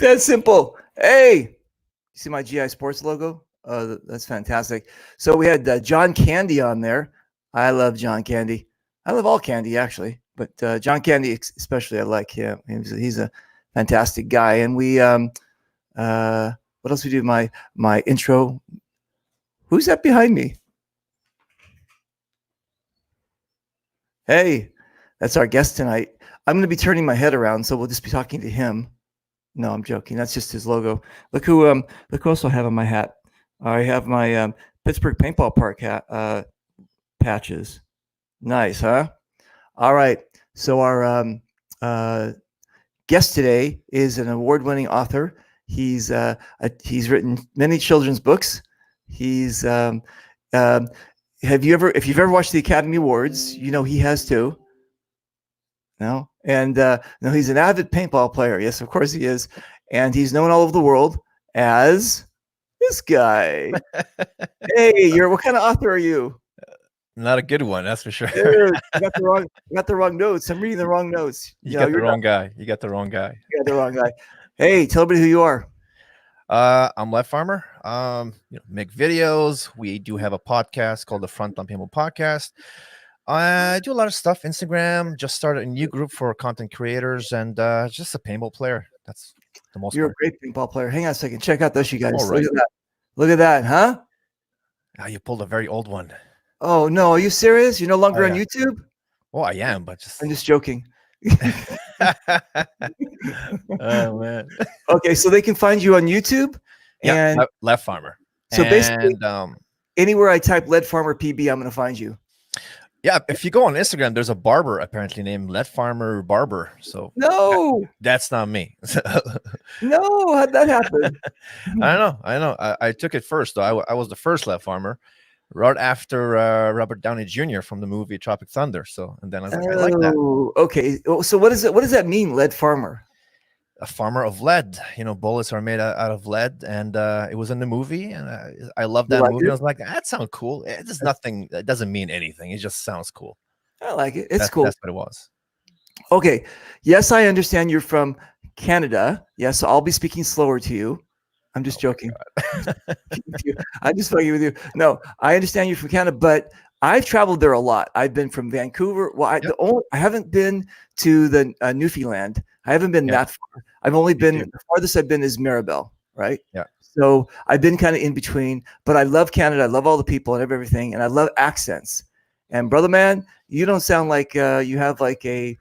that simple. Hey, you see my GI Sports logo? That's fantastic. So we had John Candy on there. I love John Candy. I love all candy, actually. But John Candy especially, I like him. He's a fantastic guy. And we, what else we do? My intro. Who's that behind me? Hey, that's our guest tonight. I'm going to be turning my head around, so we'll just be talking to him. No, I'm joking. That's just his logo. Look who else I have on my hat. I have my Pittsburgh Paintball Park hat patches. Nice, huh? All right. So our guest today is an award-winning author. He's written many children's books. He's if you've ever watched the Academy Awards, you know he has too. No, and no, he's an avid paintball player. Yes, of course he is, and he's known all over the world as this guy. Hey, what kind of author are you? Not a good one, that's for sure. Dude, you got the wrong notes. I'm reading the wrong notes. You got the wrong guy. You got the wrong guy. Hey, tell everybody who you are. I'm Leadfarmer. Make videos. We do have a podcast called the Front on Paintball Podcast. I do a lot of stuff. Instagram. Just started a new group for content creators, and just a paintball player. That's the most. You're a great paintball player. Hang on a second. Check out those, you guys. Right. Look at that, huh? You pulled a very old one. Oh no, are you serious? You're no longer on YouTube? Well, I am, but I'm just joking. Oh man. Okay, so they can find you on YouTube. Yeah, Leadfarmer. So basically, anywhere I type Leadfarmer PB, I'm going to find you. Yeah, if you go on Instagram, there's a barber apparently named Leadfarmer Barber. So no, that's not me. No, how'd that happen? I know. I took it first, though. I was the first Leadfarmer, right after Robert Downey Jr. from the movie Tropic Thunder. So, and then I was like, I like that. Okay. So what does that mean, Leadfarmer? A farmer of lead. Bullets are made out of lead, and it was in the movie, and I love that movie. I was like, that sounds cool. It's nothing. It doesn't mean anything. It just sounds cool. I like it. It's cool. That's what it was. Okay. Yes, I understand you're from Canada. Yes, so I'll be speaking slower to you. I'm just joking. I'm just fucking with you. No, I understand you're from Canada, but I've traveled there a lot. I've been from Vancouver. Well, I haven't been to the Newfoundland. I haven't been that far. I've only been, the farthest I've been is Maribel, right? Yeah. So I've been kind of in between, but I love Canada. I love all the people and everything, and I love accents. And brother man, you don't sound like you have like a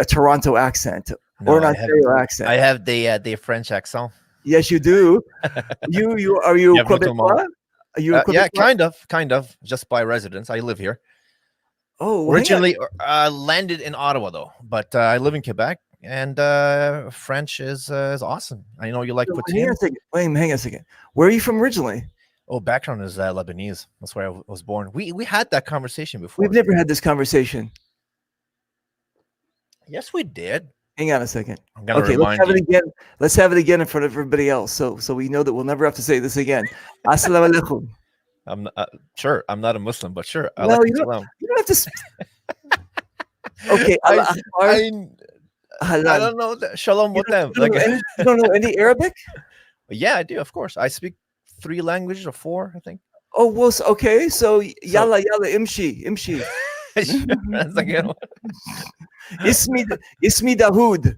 Toronto accent or an Ontario accent. I have the French accent. Yes, you do. Are you Quebecois? Are you yeah, kind of. Just by residence. I live here. Oh, originally landed in Ottawa though, but I live in Quebec, and French is awesome. I know you like poutine. Hang on a second. Where are you from originally? Oh, background is Lebanese. That's where I was born. We had that conversation before. We've never had this conversation. Yes, we did. Hang on a second. Okay, let's have it again. Let's have it again in front of everybody else, so we know that we'll never have to say this again. Assalamu alaikum. I'm sure. I'm not a Muslim, but sure. No, you don't have to. Okay. I don't know. Shalom with them. You don't know any Arabic? Yeah, I do. Of course, I speak 3 languages or 4, I think. Oh well, okay. So yalla imshi. That's a good one. Ismi Dahoud.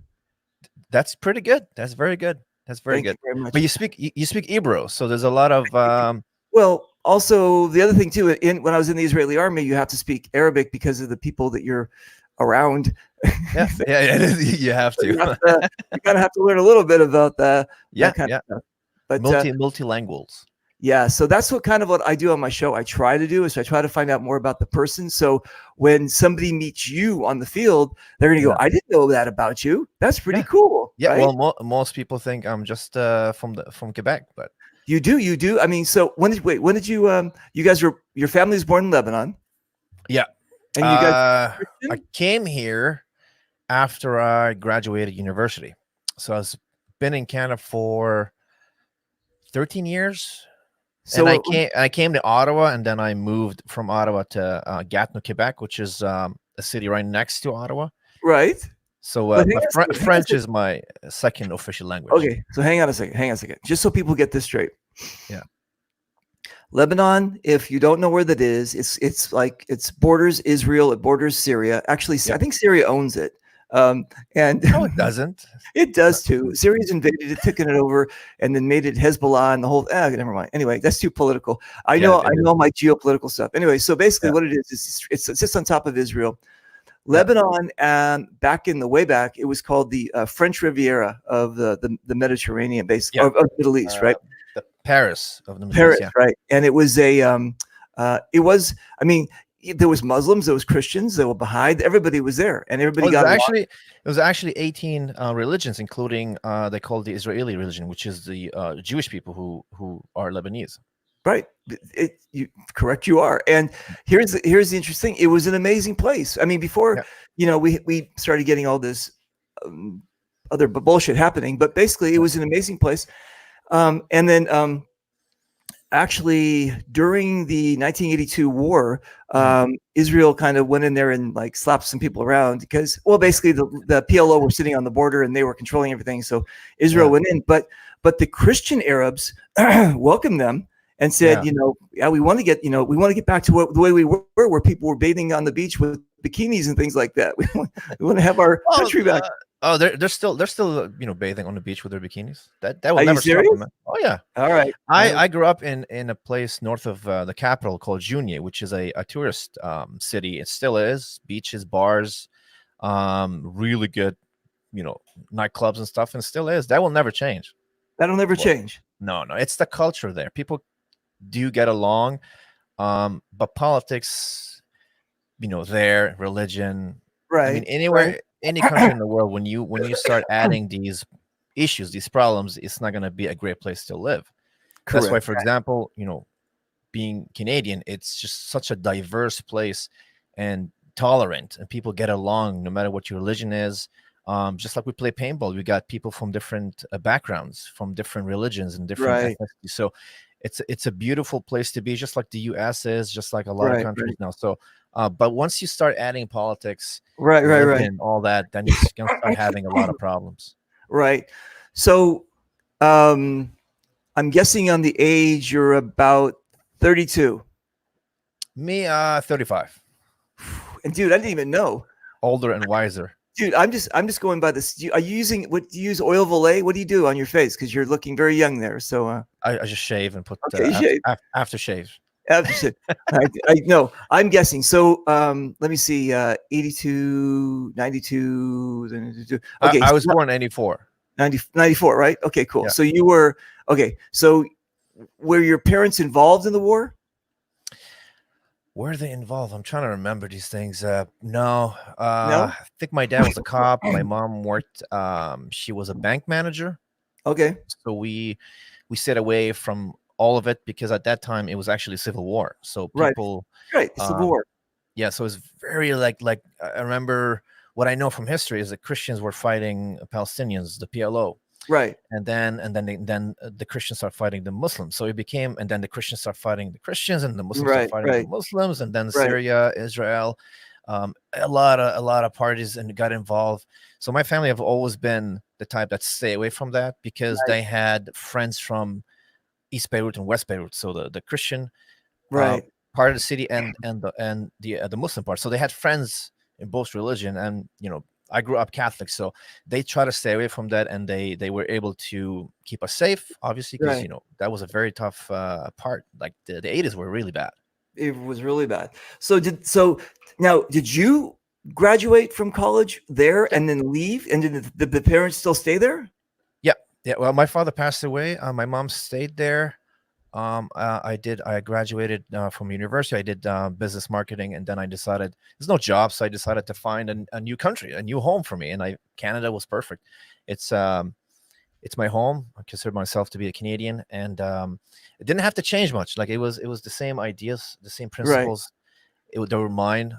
That's pretty good. That's very good. That's very good. Very much. But you speak Hebrew, so there's a lot of. Well, also the other thing too, when I was in the Israeli army, you have to speak Arabic because of the people that you're around. Yeah, you have to. You kind of have to learn a little bit about that kind of stuff. But multilinguals. Yeah, so that's what I do on my show. I try to find out more about the person. So when somebody meets you on the field, they're going to go, I didn't know that about you. That's pretty cool. Yeah, right? well, most people think I'm just from Quebec, but you do. I mean, so when did you you guys your family was born in Lebanon? Yeah. And you guys I came here after I graduated university. So I've been in Canada for 13 years. So I came to Ottawa, and then I moved from Ottawa to Gatineau, Quebec, which is a city right next to Ottawa. Right. So, But hang but on a second, hang on a French second. is my second official language. Okay, so hang on a second. Hang on a second. Just so people get this straight. Yeah. Lebanon, if you don't know where that is, it's like it's borders Israel, it borders Syria. Actually, I Yeah. think Syria owns it, and No, it doesn't. it does too. Syria's invaded it, taken it over, and then made it Hezbollah and the whole. Never mind. Anyway, that's too political. I Yeah, know. I it is. know my geopolitical stuff. Anyway, so basically, Yeah. what it is it sits on top of Israel. Yeah. Lebanon, back in the way back, it was called the French Riviera of the Mediterranean, basically, Yeah. of the Middle East, right? The Paris of the Middle Paris, East. Yeah. right? And it was it was. I mean, there was Muslims, there was Christians, there were Baha'i. Everybody was there, and everybody Well, got along. it was actually 18 religions, including they call the Israeli religion, which is the Jewish people who are Lebanese. Right. Correct. You are. And here's the interesting. It was an amazing place. I mean, before we started getting all this other bullshit happening, but basically, it was an amazing place. And then actually, during the 1982 war, Israel kind of went in there and like slapped some people around because, well, basically the PLO were sitting on the border and they were controlling everything. So Israel went in, but the Christian Arabs welcomed them and said, we want to get back to the way we were, where people were bathing on the beach with bikinis and things like that. We want to have our country back. They're still bathing on the beach with their bikinis. That will Are never you serious? stop them. Oh yeah. All right. I grew up in a place north of the capital called Junia, which is a tourist city. It still is beaches, bars, really good, nightclubs and stuff, and still is. That will never change. That'll never change. No, it's the culture there. People do get along, but politics, their religion, right? I mean, anywhere, any country in the world, when you start adding these issues, these problems, it's not going to be a great place to live. Correct. That's why, for example, being Canadian, it's just such a diverse place and tolerant, and people get along no matter what your religion is. Just like we play paintball, we got people from different backgrounds, from different religions and different ethnicities. So it's a beautiful place to be, just like the U.S. is, just like a lot of countries now. So, but once you start adding politics, and all that, then you're going to start having a lot of problems. Right. So, I'm guessing on the age you're about 32. Me, 35. And dude, I didn't even know. Older and wiser. Dude, I'm just going by this. Are you using do you use oil of Olay? What do you do on your face? Because you're looking very young there. So I just shave and put after shave. After I know. I'm guessing. So let me see. 82, 92. Okay, I was born in 94. 94, right? Okay, cool. Yeah. So you were okay. So were your parents involved in the war? Were they involved? I'm trying to remember these things. No. I think my dad was a cop. My mom worked. She was a bank manager. Okay. So we stayed away from all of it because at that time it was actually civil war. So people, civil war. Yeah. So it's very like I remember what I know from history is that Christians were fighting Palestinians, the PLO. Right. And then the Christians start fighting the Muslims. So it became, and then the Christians start fighting the Christians, and the Muslims start fighting the Muslims, and then Syria, Israel, a lot of parties and got involved. So my family have always been the type that stay away from that because they had friends from East Beirut and West Beirut. So the Christian part of the city and the Muslim part. So they had friends in both religion, and I grew up Catholic, so they try to stay away from that, and they were able to keep us safe, obviously, because that was a very tough part. Like the 80s were really bad. It was really bad. So did you graduate from college there and then leave, and did the parents still stay there? Yeah. Well, my father passed away. My mom stayed there. I graduated from university. I did business marketing, and then I decided there's no job, so I decided to find a new country, a new home for me. And Canada was perfect. It's my home. I consider myself to be a Canadian, and it didn't have to change much. Like it was the same ideas, the same principles. They were mine.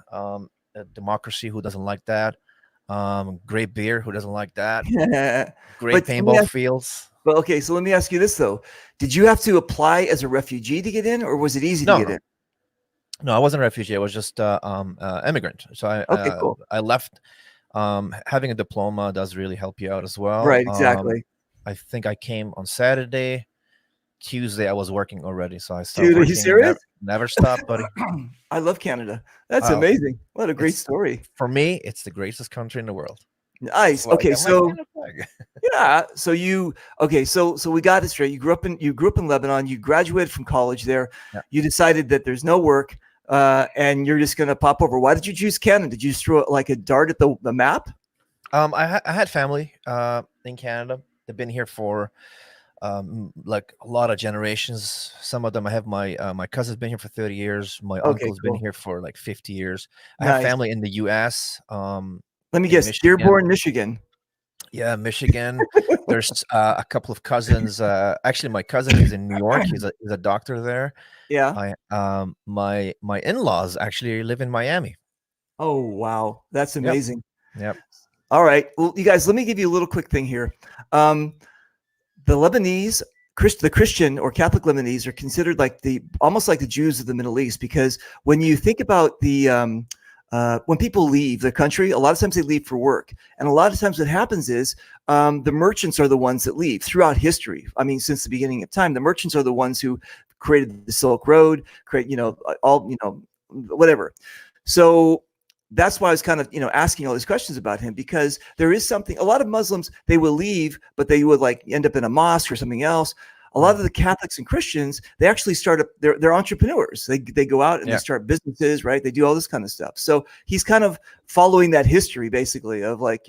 Democracy. Who doesn't like that? Great beer. Who doesn't like that? Great paintball fields. Well, okay, so let me ask you this though: did you have to apply as a refugee to get in, or was it easy to get in? No, I wasn't a refugee. I was just immigrant. So I left Having a diploma does really help you out as well. Right, exactly. I think I came on Saturday. Tuesday I was working already, so I start Dude, are you working and serious? never stop, buddy. I love Canada. That's Oh, amazing. What a great it's story. for me, it's the greatest country in the world. That's Nice. why I Okay, got my so Canada flag. yeah, so you okay, so we got it straight. You grew up in Lebanon, you graduated from college there. Yeah. You decided that there's no work and you're just gonna pop over. Why did you choose Canada? Did you just throw like a dart at the map? I had family in Canada. They've been here for like a lot of generations. Some of them I have my cousin's been here for 30 years. My Okay, uncle's been cool. here for like 50 years. I have Nice. family in the US, Let me in guess, Michigan. Dearborn, Michigan. Yeah, Michigan. There's a couple of cousins. Actually, my cousin is in New York. He's a doctor there. Yeah. My in-laws actually live in Miami. Oh, wow. That's Yep. amazing. Yep. All right. Well, you guys, let me give you a little quick thing here. The Lebanese, the Christian or Catholic Lebanese are considered like almost like the Jews of the Middle East, because when you think about when people leave the country, a lot of times they leave for work. And a lot of times what happens is the merchants are the ones that leave throughout history. I mean, since the beginning of time, the merchants are the ones who created the Silk Road, whatever. So that's why I was kind of, asking all these questions about him, because there is something, a lot of Muslims, they will leave, but they would like end up in a mosque or something else. A lot of the Catholics and Christians, they actually start up, they're entrepreneurs. They go out and they start businesses, right? They do all this kind of stuff. So he's kind of following that history basically of like,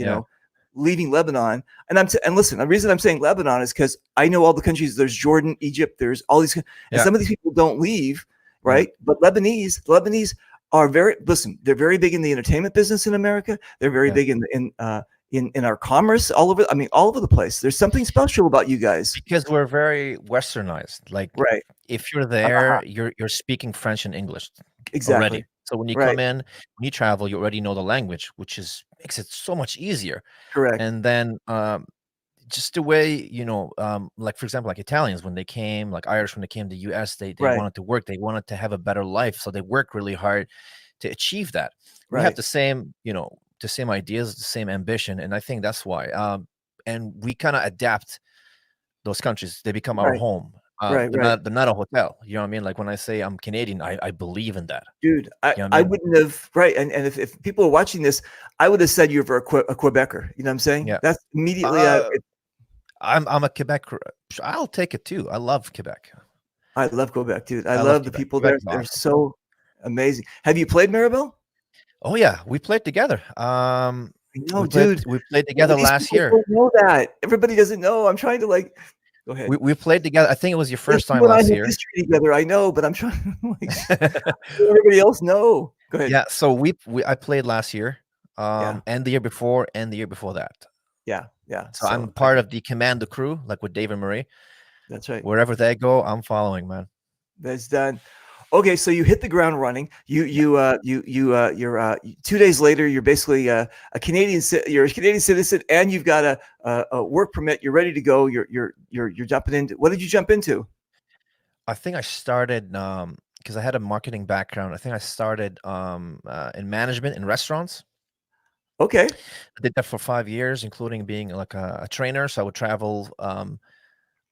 leaving Lebanon. And listen, the reason I'm saying Lebanon is because I know all the countries, there's Jordan, Egypt, there's all these, and some of these people don't leave, right? But Lebanese are they're very big in the entertainment business in America. They're very big in our commerce all over. I mean, all over the place. There's something special about you guys. Because we're very westernized. Like, right. If you're there, you're speaking French and English Exactly. already. So when you come in, when you travel, you already know the language, which makes it so much easier. Correct. And then just the way, like for example, like Italians, when they came, like Irish, when they came to the US, they wanted to work, they wanted to have a better life. So they work really hard to achieve that. We have the same, the same ideas, the same ambition. And I think that's why. And we kind of adapt those countries. They become our home. They're not a hotel. You know what I mean? Like when I say I'm Canadian, I believe in that. Dude, I wouldn't have, And if people are watching this, I would have said you're a Quebecer. You know what I'm saying? Yeah. That's immediately. I'm a Quebec. I'll take it too. I love Quebec. I love Quebec, dude. I love the people there. Quebec's They're awesome. so amazing. Have you played Maribel? Oh yeah, we played together. Dude, we played together last year. Don't know that. Everybody doesn't know. I'm trying to go ahead. We played together. I think it was your first time last year. History together, I know, but I'm trying to everybody else know. Go ahead. Yeah, so I played last year, and the year before, and the year before that. Yeah. So I'm part of the commando crew, like with Dave and Marie. That's right. Wherever they go, I'm following, man. That's done. Okay, so you hit the ground running. You're 2 days later. You're basically a Canadian. You're a Canadian citizen, and you've got a work permit. You're ready to go. You're jumping into. What did you jump into? I think I started because I had a marketing background. I think I started in management in restaurants. Okay. I did that for 5 years, including being like a trainer. So I would travel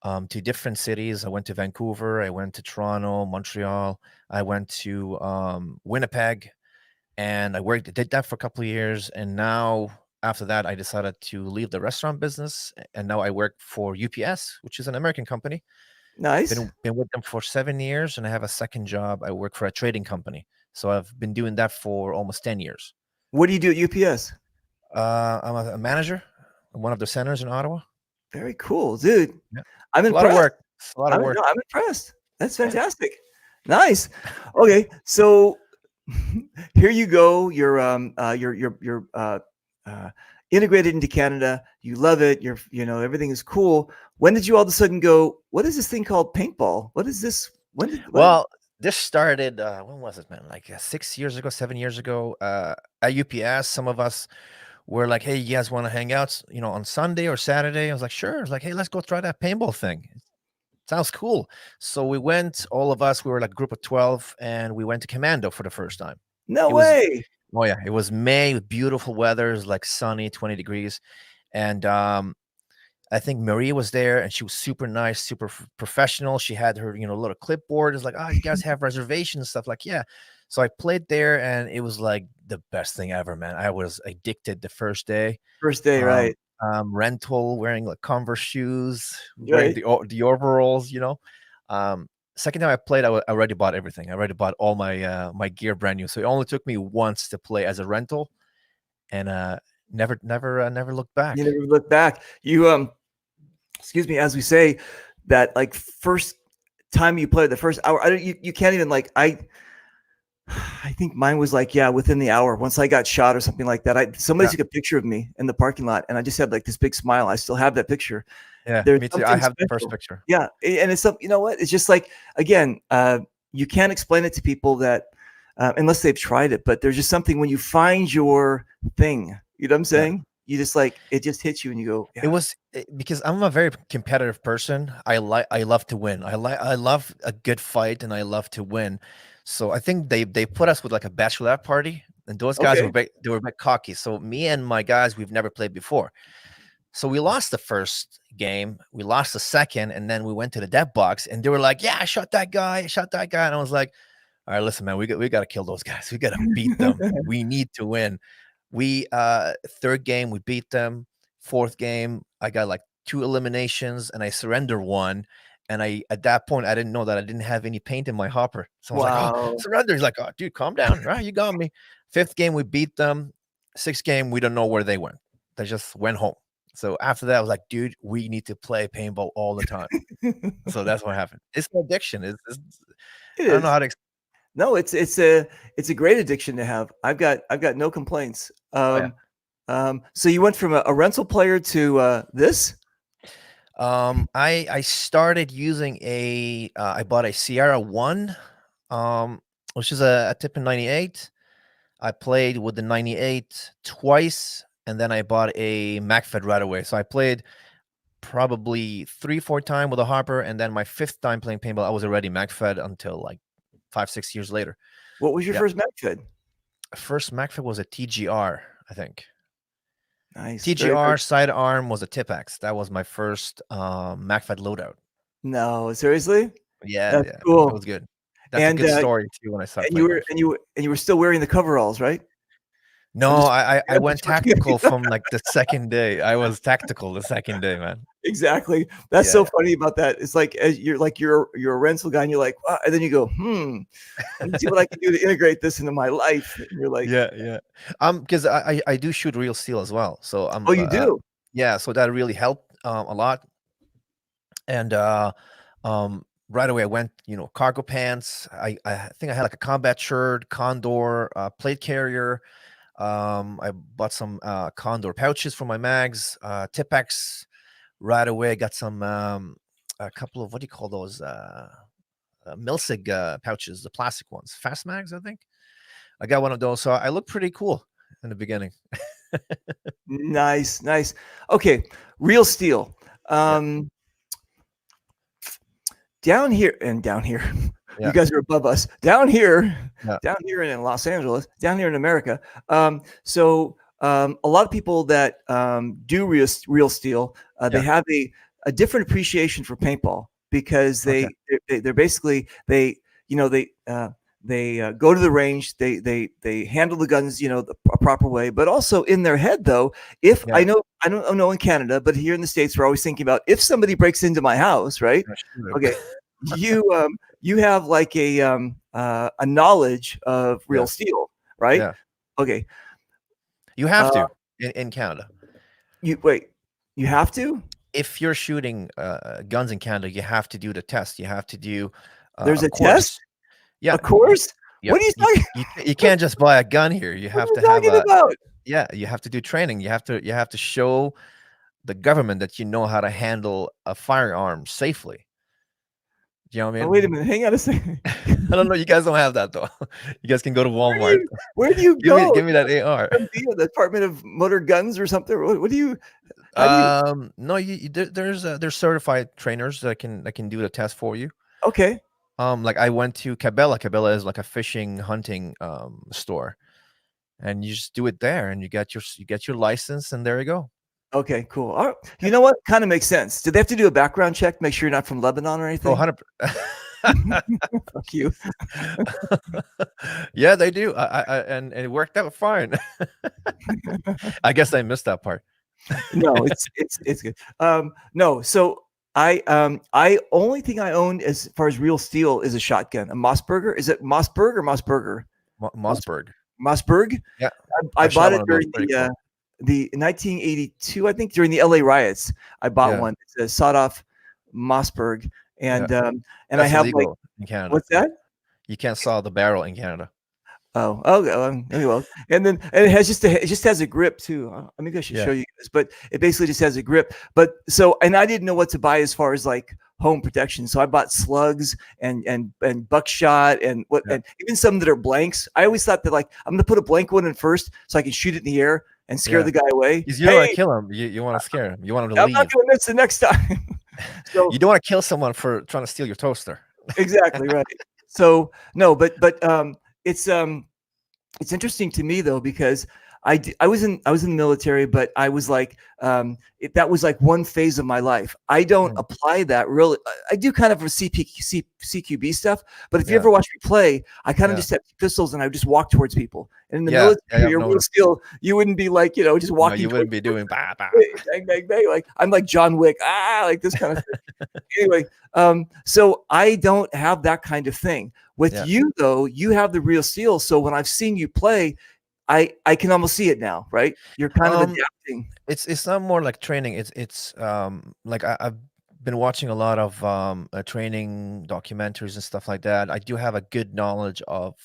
to different cities. I went to Vancouver, I went to Toronto, Montreal, I went to Winnipeg, and I did that for a couple of years. And now after that, I decided to leave the restaurant business. And now I work for UPS, which is an American company. Nice. Been with them for 7 years, and I have a second job. I work for a trading company. So I've been doing that for almost 10 years. What do you do at UPS? I'm a manager in one of the centers in Ottawa. Very cool, dude. Yeah. I'm impressed. A lot of work. I'm impressed. That's fantastic. Nice. Okay, so here you go. You're integrated into Canada. You love it. Everything is cool. When did you all of a sudden go, what is this thing called paintball? What is this? This started, when was it, man? Like 6 years ago, 7 years ago, at UPS. Some of us were like, hey, you guys want to hang out, on Sunday or Saturday? I was like, sure. I was like, hey, let's go try that paintball thing. Sounds cool. So we went, all of us, we were like a group of 12, and we went to Commando for the first time. No way. Oh yeah, it was May with beautiful weather. It was like sunny, 20 degrees, and I think Maria was there, and she was super nice, super professional. She had her, little clipboard. It's like, oh, you guys have reservations stuff. Like, yeah. So I played there, and it was like the best thing ever, man. I was addicted the first day. First day, Um, right? rental, wearing like Converse shoes, wearing Right. the overalls. Second time I played, I already bought everything. I already bought all my gear brand new. So it only took me once to play as a rental, and never looked You back. never look back. You excuse me, as we say, that like first time you play the first hour, you can't even like I think mine was like, yeah, within the hour. Once I got shot or something like that, somebody Yeah, took a picture of me in the parking lot, and I just had like this big smile. I still have that picture. yeah, There's me too. I something have the first special. picture. Yeah, and it's you know what? It's just like again, you can't explain it to people that unless they've tried it. But there's just something when you find your thing. You know what I'm Yeah. saying? You just like it just hits you, and you go, It yeah. was because I'm a very competitive person. I love to win. I love a good fight, and I love to win. So I think they put us with like a bachelorette party, and those guys Okay. they were a bit cocky. So me and my guys, we've never played before. So we lost the first game, we lost the second, and then we went to the death box, and they were like, "Yeah, I shot that guy, I shot that guy," and I was like, "All right, listen, man, we got to kill those guys. We got to beat them. We need to win." We third game we beat them. Fourth game I got like 2 eliminations, and I surrender one. And I at that point I didn't know that I didn't have any paint in my hopper, so I was like, "Oh, Wow. surrender." He's like, "Oh, dude, calm down. Right, you got me." Fifth game we beat them. Sixth game we don't know where they went. They just went home. So after that, I was like, "Dude, we need to play paintball all the time." It So that's what happened. It's an addiction. I don't know is. how to. No, it's a great addiction to have. I've got no complaints. Oh yeah. So you went from a rental player to this? I started using I bought a Sierra One, which is a Tippin 98. I played with the 98 twice, and then I bought a MacFed right away. So I played probably 3, 4 times with a Harper, and then my fifth time playing paintball, I was already MacFed until like 5, 6 years later. What was your Yeah, first MacFed? first MacFed was a TGR, I think. Nice, very very. TGR sidearm was a Tipex. That was my first MacFed loadout. No, seriously, Yeah, that's yeah, it cool. was good. That's a And good story too when I started and you playing were MacFed. and you were still wearing the coveralls, right? I'm No, just I I'm went just fucking tactical from like the second day. I was tactical the second day, man. exactly. That's Yeah, so funny about that. It's like as you're a rental guy, and you're like, wow, and then you go, let me see what I can do to integrate this into my life. And you're like, yeah, yeah. Because I do shoot real steel as well, so oh, you do? yeah, so that really helped a lot. And right away I went, cargo pants. I think I had like a combat shirt, Condor, plate carrier. I bought some Condor pouches for my mags, Tipex. Right away, I got some a couple of what do you call those Milsig pouches, the plastic ones, Fast Mags, I think. I got one of those, so I look pretty cool in the beginning. Nice, nice. Okay, real steel. Yeah, Um, down here, you yeah, guys are above us. Down here, yeah, down here in Los Angeles, down here in America. A lot of people that do real steel, they yeah. have a different appreciation for paintball because Okay. they're basically they go to the range, they handle the guns, the proper way, but also in their head though, if Yeah. I don't know in Canada, but here in the States, we're always thinking about if somebody breaks into my house, right? Yeah, shoot 'em. Okay, you have like a knowledge of real Yeah, steel, right? yeah. Okay, You have uh, to in Canada. you wait, you have to. If you're shooting guns in Canada, you have to do the test. You have to do There's a a test, course. Yeah, a course. yep. What are you talking? You can't just buy a gun here. You What are have you to have talking a about? yeah. You have to do training. You have to show the government that you know how to handle a firearm safely. Do you know what I Oh, mean? wait a minute. Hang on a second. I don't know. You guys don't have that though. You guys can go to Where do Walmart. you where do you Give me go? give me that AR. The Department of Motor Guns or something? What do you? How do you? No, there's certified trainers that can do the test for you. Okay. Like I went to Cabela. Cabela is like a fishing hunting store, and you just do it there, and you get your license, and there you go. Okay, cool. All right. You know what? Kind of makes sense. Did they have to do a background check, make sure you're not from Lebanon or Oh, anything? 100%. Fuck you. Yeah, they do. And it worked out fine. I guess I missed that part. No, it's good. No, so I only thing I own as far as real steel is a shotgun, a Mossberger. Is it Mossberg or Mossberger? Mossberg. Mossberg. Yeah, I shot bought it one of those. during Pretty cool. the 1982, I think, during the LA riots. I bought Yeah. one. It's a sawed-off Mossberg, and I That's have illegal in Canada. what's that? You can't saw the barrel in Canada. Oh, well, and it just has a grip too. Maybe I should show you guys, but it basically just has a grip. But so, and I didn't know what to buy as far as like home protection, so I bought slugs and buckshot and and even some that are blanks. I always thought that like I'm gonna put a blank one in first so I can shoot it in the air and scare the guy away. Because you don't want to kill him. You want to scare him. You want him to I'm leave. not doing this the next time. So you don't want to kill someone for trying to steal your toaster. Exactly right. So no, but it's interesting to me though, because I was in the military, but I was like that was like one phase of my life. I don't apply that really. I do kind of a CQB stuff, but if you ever watch me play, I kind of just have pistols and I just walk towards people. And in the military, your real skill, you wouldn't be like just walking. No, you wouldn't be doing bah, bah. Bang, bang, bang. Like I'm like John Wick, like this kind of thing. Anyway, so I don't have that kind of thing. With you though, you have the real steel. So when I've seen you play, I can almost see it now, right? You're kind of adapting. It's not more like training. It's like I've been watching a lot of training documentaries and stuff like that. I do have a good knowledge of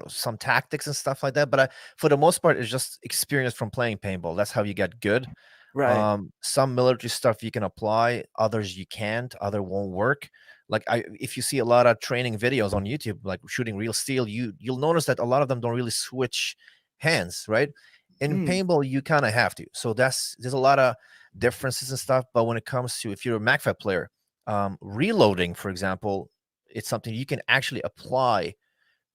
some tactics and stuff like that, but for the most part, it's just experience from playing paintball. That's how you get good. Right. Some military stuff you can apply, others you can't, other won't work. Like if you see a lot of training videos on YouTube, like shooting real steel, you'll notice that a lot of them don't really switch hands, right? In paintball, you kind of have to. So there's a lot of differences and stuff. But when it comes to, if you're a MacFab player, reloading, for example, it's something you can actually apply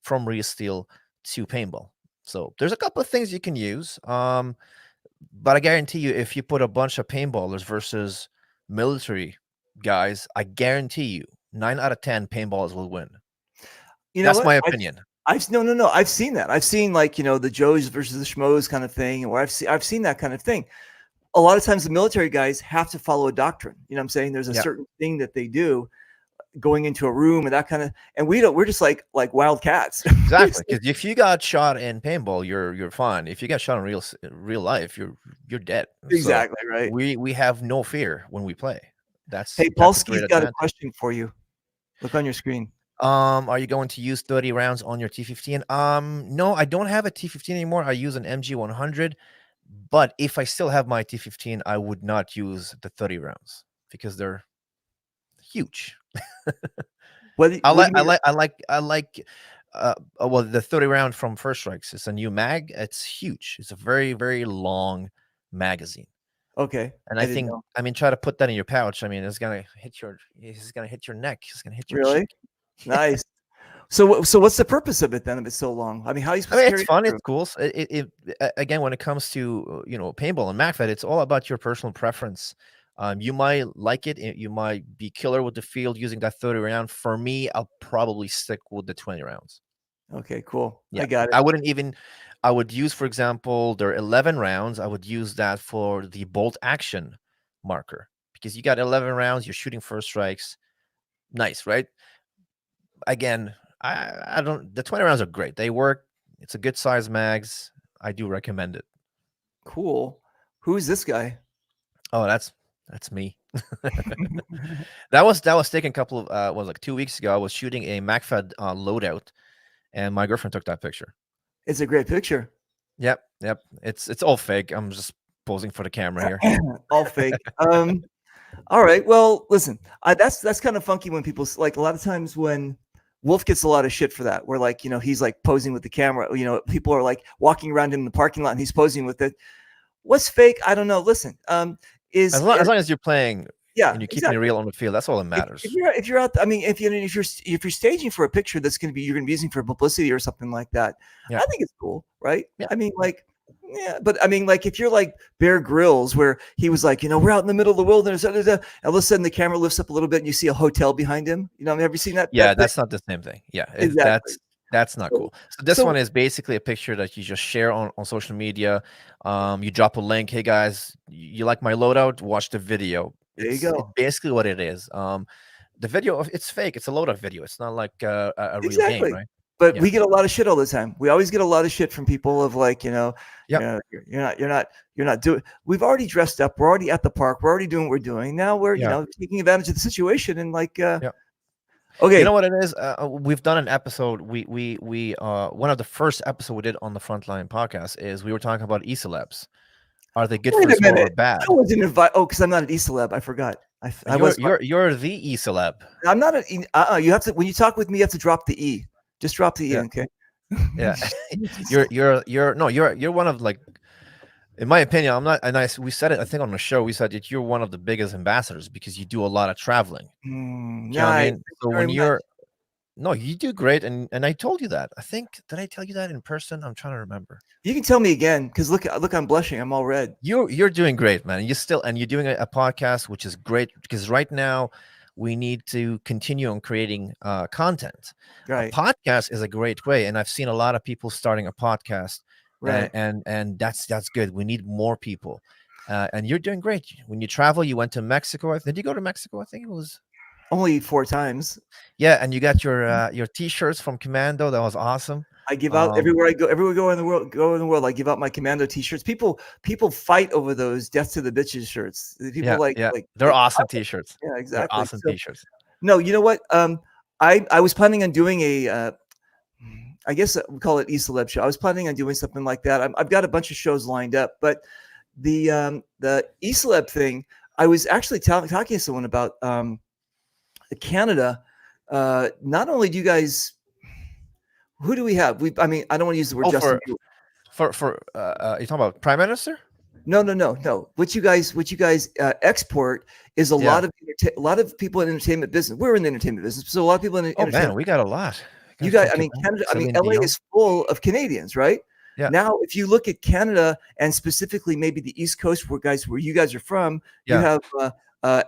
from real steel to paintball. So there's a couple of things you can use. But I guarantee you, if you put a bunch of paintballers versus military guys, I guarantee you 9 out of 10 paintballers will win. That's my opinion. No. I've seen that. I've seen like, the Joes versus the Schmoes kind of thing, or I've seen that kind of thing. A lot of times the military guys have to follow a doctrine. You know what I'm saying? There's a certain thing that they do going into a room and that kind of, and we're just like wild cats. Exactly. Because if you got shot in paintball, you're fine. If you got shot in real life, you're dead. Exactly. So right. We have no fear when we play. Hey, Paulski's got a question for you. Look on your screen. Are you going to use 30 rounds on your T15? No, I don't have a T15 anymore. I use an MG100, but if I still have my T15, I would not use the 30 rounds because they're huge. I like well, the 30 round from First Strikes. It's a new mag. It's huge. It's a very, very long magazine. Okay. And I mean, try to put that in your pouch. I mean, it's gonna hit your neck. It's gonna hit your cheek. Nice. So what's the purpose of it then if it's so long? I mean, how are you supposed to carry it's fun. It's cool. Again, when it comes to paintball and MacFed, it's all about your personal preference. You might like it. You might be killer with the field using that 30 round. For me, I'll probably stick with the 20 rounds. Okay, cool. Yeah. I got it. I would use, for example, there are 11 rounds. I would use that for the bolt action marker because you got 11 rounds. You're shooting first strikes. Nice, right? Again, I don't. The 20 rounds are great. They work. It's a good size mags. I do recommend it. Cool. Who's this guy? Oh, that's me. that was taken a couple of was like 2 weeks ago. I was shooting a MacFed loadout, and my girlfriend took that picture. It's a great picture. Yep. It's all fake. I'm just posing for the camera here. All fake. All right. Well, listen, that's kind of funky when people like a lot of times when Wolf gets a lot of shit for that. Where like he's like posing with the camera. People are like walking around him in the parking lot and he's posing with it. What's fake? I don't know. Listen, as long as you're playing Yeah, and you're keeping it exactly. real on the field. That's all that If, matters. if you're out, I mean, if you're staging for a picture that's going to be you're going to be using for publicity or something like that, Yeah. I think it's cool, right? Yeah. I mean, like, yeah, but I mean, like, if you're like Bear Grylls, where he was like, we're out in the middle of the wilderness, and all of a sudden the camera lifts up a little bit and you see a hotel behind him. Have you seen that? Yeah, That that's not the same thing. Yeah, exactly. that's not So, cool. So this so one is basically a picture that you just share on social media. You drop a link. Hey guys, you like my loadout? Watch the video. there you It's go. basically what it is. The video, it's fake. It's a loadout video. It's not like a real game, Exactly. right? But Yeah. we get a lot of shit all the time. We always get a lot of shit from people of like, Yep. you're not doing. We've already dressed up. We're already at the park. We're already doing what we're doing. Now we're, Yeah. taking advantage of the situation and like, Yeah. okay. You know what it is? We've done an episode. We one of the first episode we did on the Frontline podcast is we were talking about e-celebs. Are they good Wait for a the sport or minute. bad? I wasn't invited. Oh, because I'm not an e-celeb. I forgot. I was. You're the e-celeb. I'm not an. You have to when you talk with me, you have to drop the e. Just drop the e. Yeah. Okay. Yeah. You're one of, like, in my opinion, I'm not, and we said it, I think, on the show. We said that you're one of the biggest ambassadors because you do a lot of traveling. You know what I Nice. mean? So when no, you do great, and I told you that. I think, did I tell you that in person? I'm trying to remember. You can tell me again because look, I'm blushing. I'm all red. You're doing great, man. You're doing a podcast, which is great because right now we need to continue on creating content. Right. A podcast is a great way, and I've seen a lot of people starting a podcast, Right. and that's good. We need more people, and you're doing great. When you travel, you went to Mexico. Did you go to Mexico? I think it was. Only 4 times. Yeah, and you got your T-shirts from Commando. That was awesome. I give out everywhere I go in the world. I give out my Commando T-shirts. People fight over those "Death to the Bitches" shirts. People yeah. They're awesome T-shirts. Yeah, They're exactly. awesome T-shirts. No, you know what? I was planning on doing a. I guess we call it e-celeb show. I was planning on doing something like that. I've got a bunch of shows lined up, but the e-celeb thing, I was actually talking to someone about Canada. Not only do you guys, who do we have? I mean, I don't want to use the word Justin. For you talking about Prime Minister? No. What you guys export is a lot of people in entertainment business. We're in the entertainment business, so a lot of people in entertainment. Man, we got a lot. You guys, I mean, Canada. I mean, LA is full of Canadians, right? Yeah. Now, if you look at Canada and specifically maybe the East Coast, where you guys are from, you have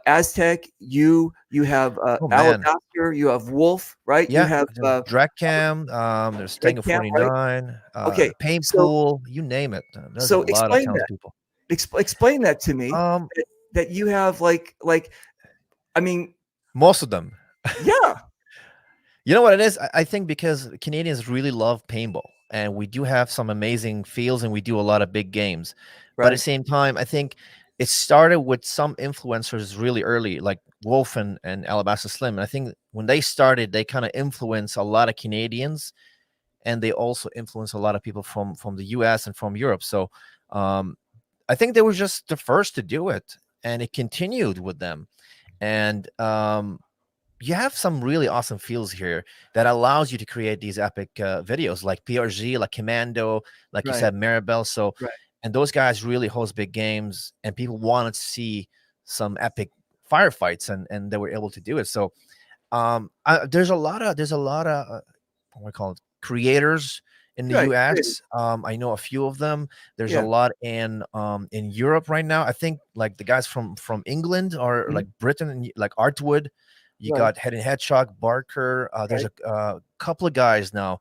Aztec, you have Alabaster, you have Wolf, right? Yeah. You have Dragcam, there's Tango 49, okay, Paintpool, you name it. There's so a lot of talented people. Explain that to me. That you have like, I mean, most of them. Yeah. You know what it is? I think because Canadians really love paintball, and we do have some amazing fields, and we do a lot of big games. Right. But at the same time, I think it started with some influencers really early, like Wolf and Alabaster Slim. And I think when they started, they kind of influenced a lot of Canadians, and they also influenced a lot of people from the US and from Europe. So I think they were just the first to do it, and it continued with them. And you have some really awesome fields here that allows you to create these epic videos like PRG, like Commando, like you said, Maribel. So, and those guys really host big games, and people wanted to see some epic firefights, and they were able to do it. So there's a lot of what do I call it, creators in the US. I know a few of them. There's a lot in Europe right now. I think like the guys from England or like Britain, like Artwood. You got Head and Headshot, Barker. There's a couple of guys now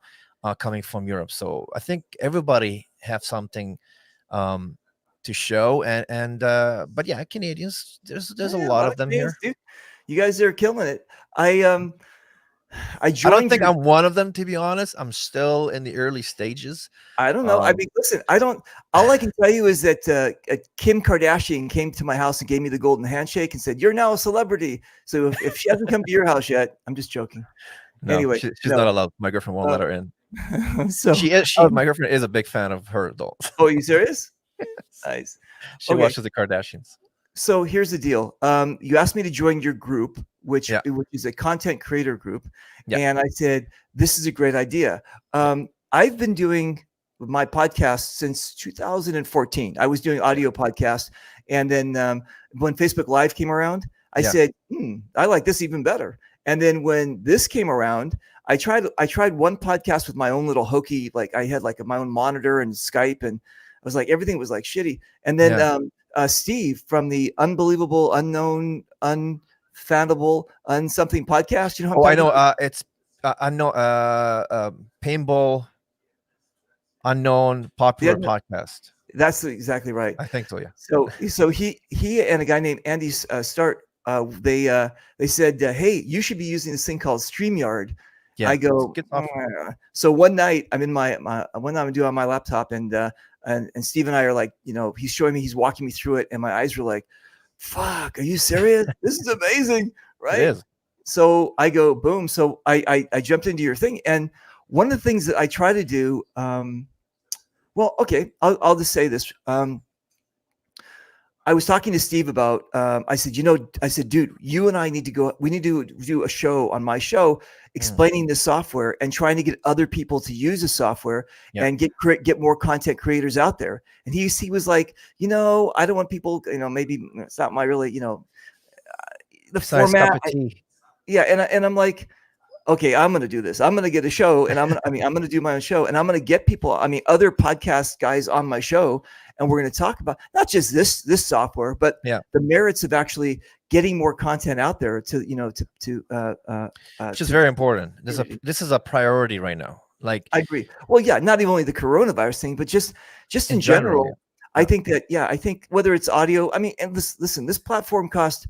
coming from Europe. So I think everybody have something to show. And but yeah, Canadians. There's a lot of them here. Dude. You guys are killing it. I don't think I'm one of them, to be honest. I'm still in the early stages. I don't know. I mean, listen, all I can tell you is that Kim Kardashian came to my house and gave me the golden handshake and said, "You're now a celebrity." So if she hasn't come to your house yet, I'm just joking. No, anyway, she's not allowed. My girlfriend won't let her in. So my girlfriend is a big fan of her, though. Oh, you serious? Nice. She watches the Kardashians. So here's the deal. You asked me to join your group, which is a content creator group. And I said, this is a great idea. I've been doing my podcast since 2014. I was doing audio podcasts. And then when Facebook Live came around, I said, I like this even better. And then when this came around, I tried one podcast with my own little hokey, like I had like my own monitor and Skype, and I was like, everything was like shitty. And then Steve from the Unbelievable, Unknown, Unfoundable, Unsomething podcast. You know what I'm talking about? It's unknown paintball unknown popular podcast. That's exactly right. I think so. Yeah. So he and a guy named Andy Start. They said, hey, you should be using this thing called StreamYard. Yeah, I go. So one night I'm in my one night I'm doing on my laptop, and Steve and I are like, he's showing me, he's walking me through it, and my eyes were like, fuck, are you serious? This is amazing, right? It is. So I go, boom. So I jumped into your thing, and one of the things that I try to do, well, okay, I'll just say this. I was talking to Steve about, I said, dude, you and I need to go, we need to do a show on my show explaining the software and trying to get other people to use the software and get more content creators out there. And he was like, I don't want people, maybe it's not my really, the format. Yeah. And I'm like, okay, I'm going to do this. I'm going to get a show, and I'm going to do my own show, and I'm going to get people, other podcast guys on my show. And we're going to talk about not just this software, but the merits of actually getting more content out there which is very important. This is a priority right now. Like, I agree. Well, yeah, not even only the coronavirus thing, but just in general. Yeah. I think that, I think whether it's audio, and listen, this platform costs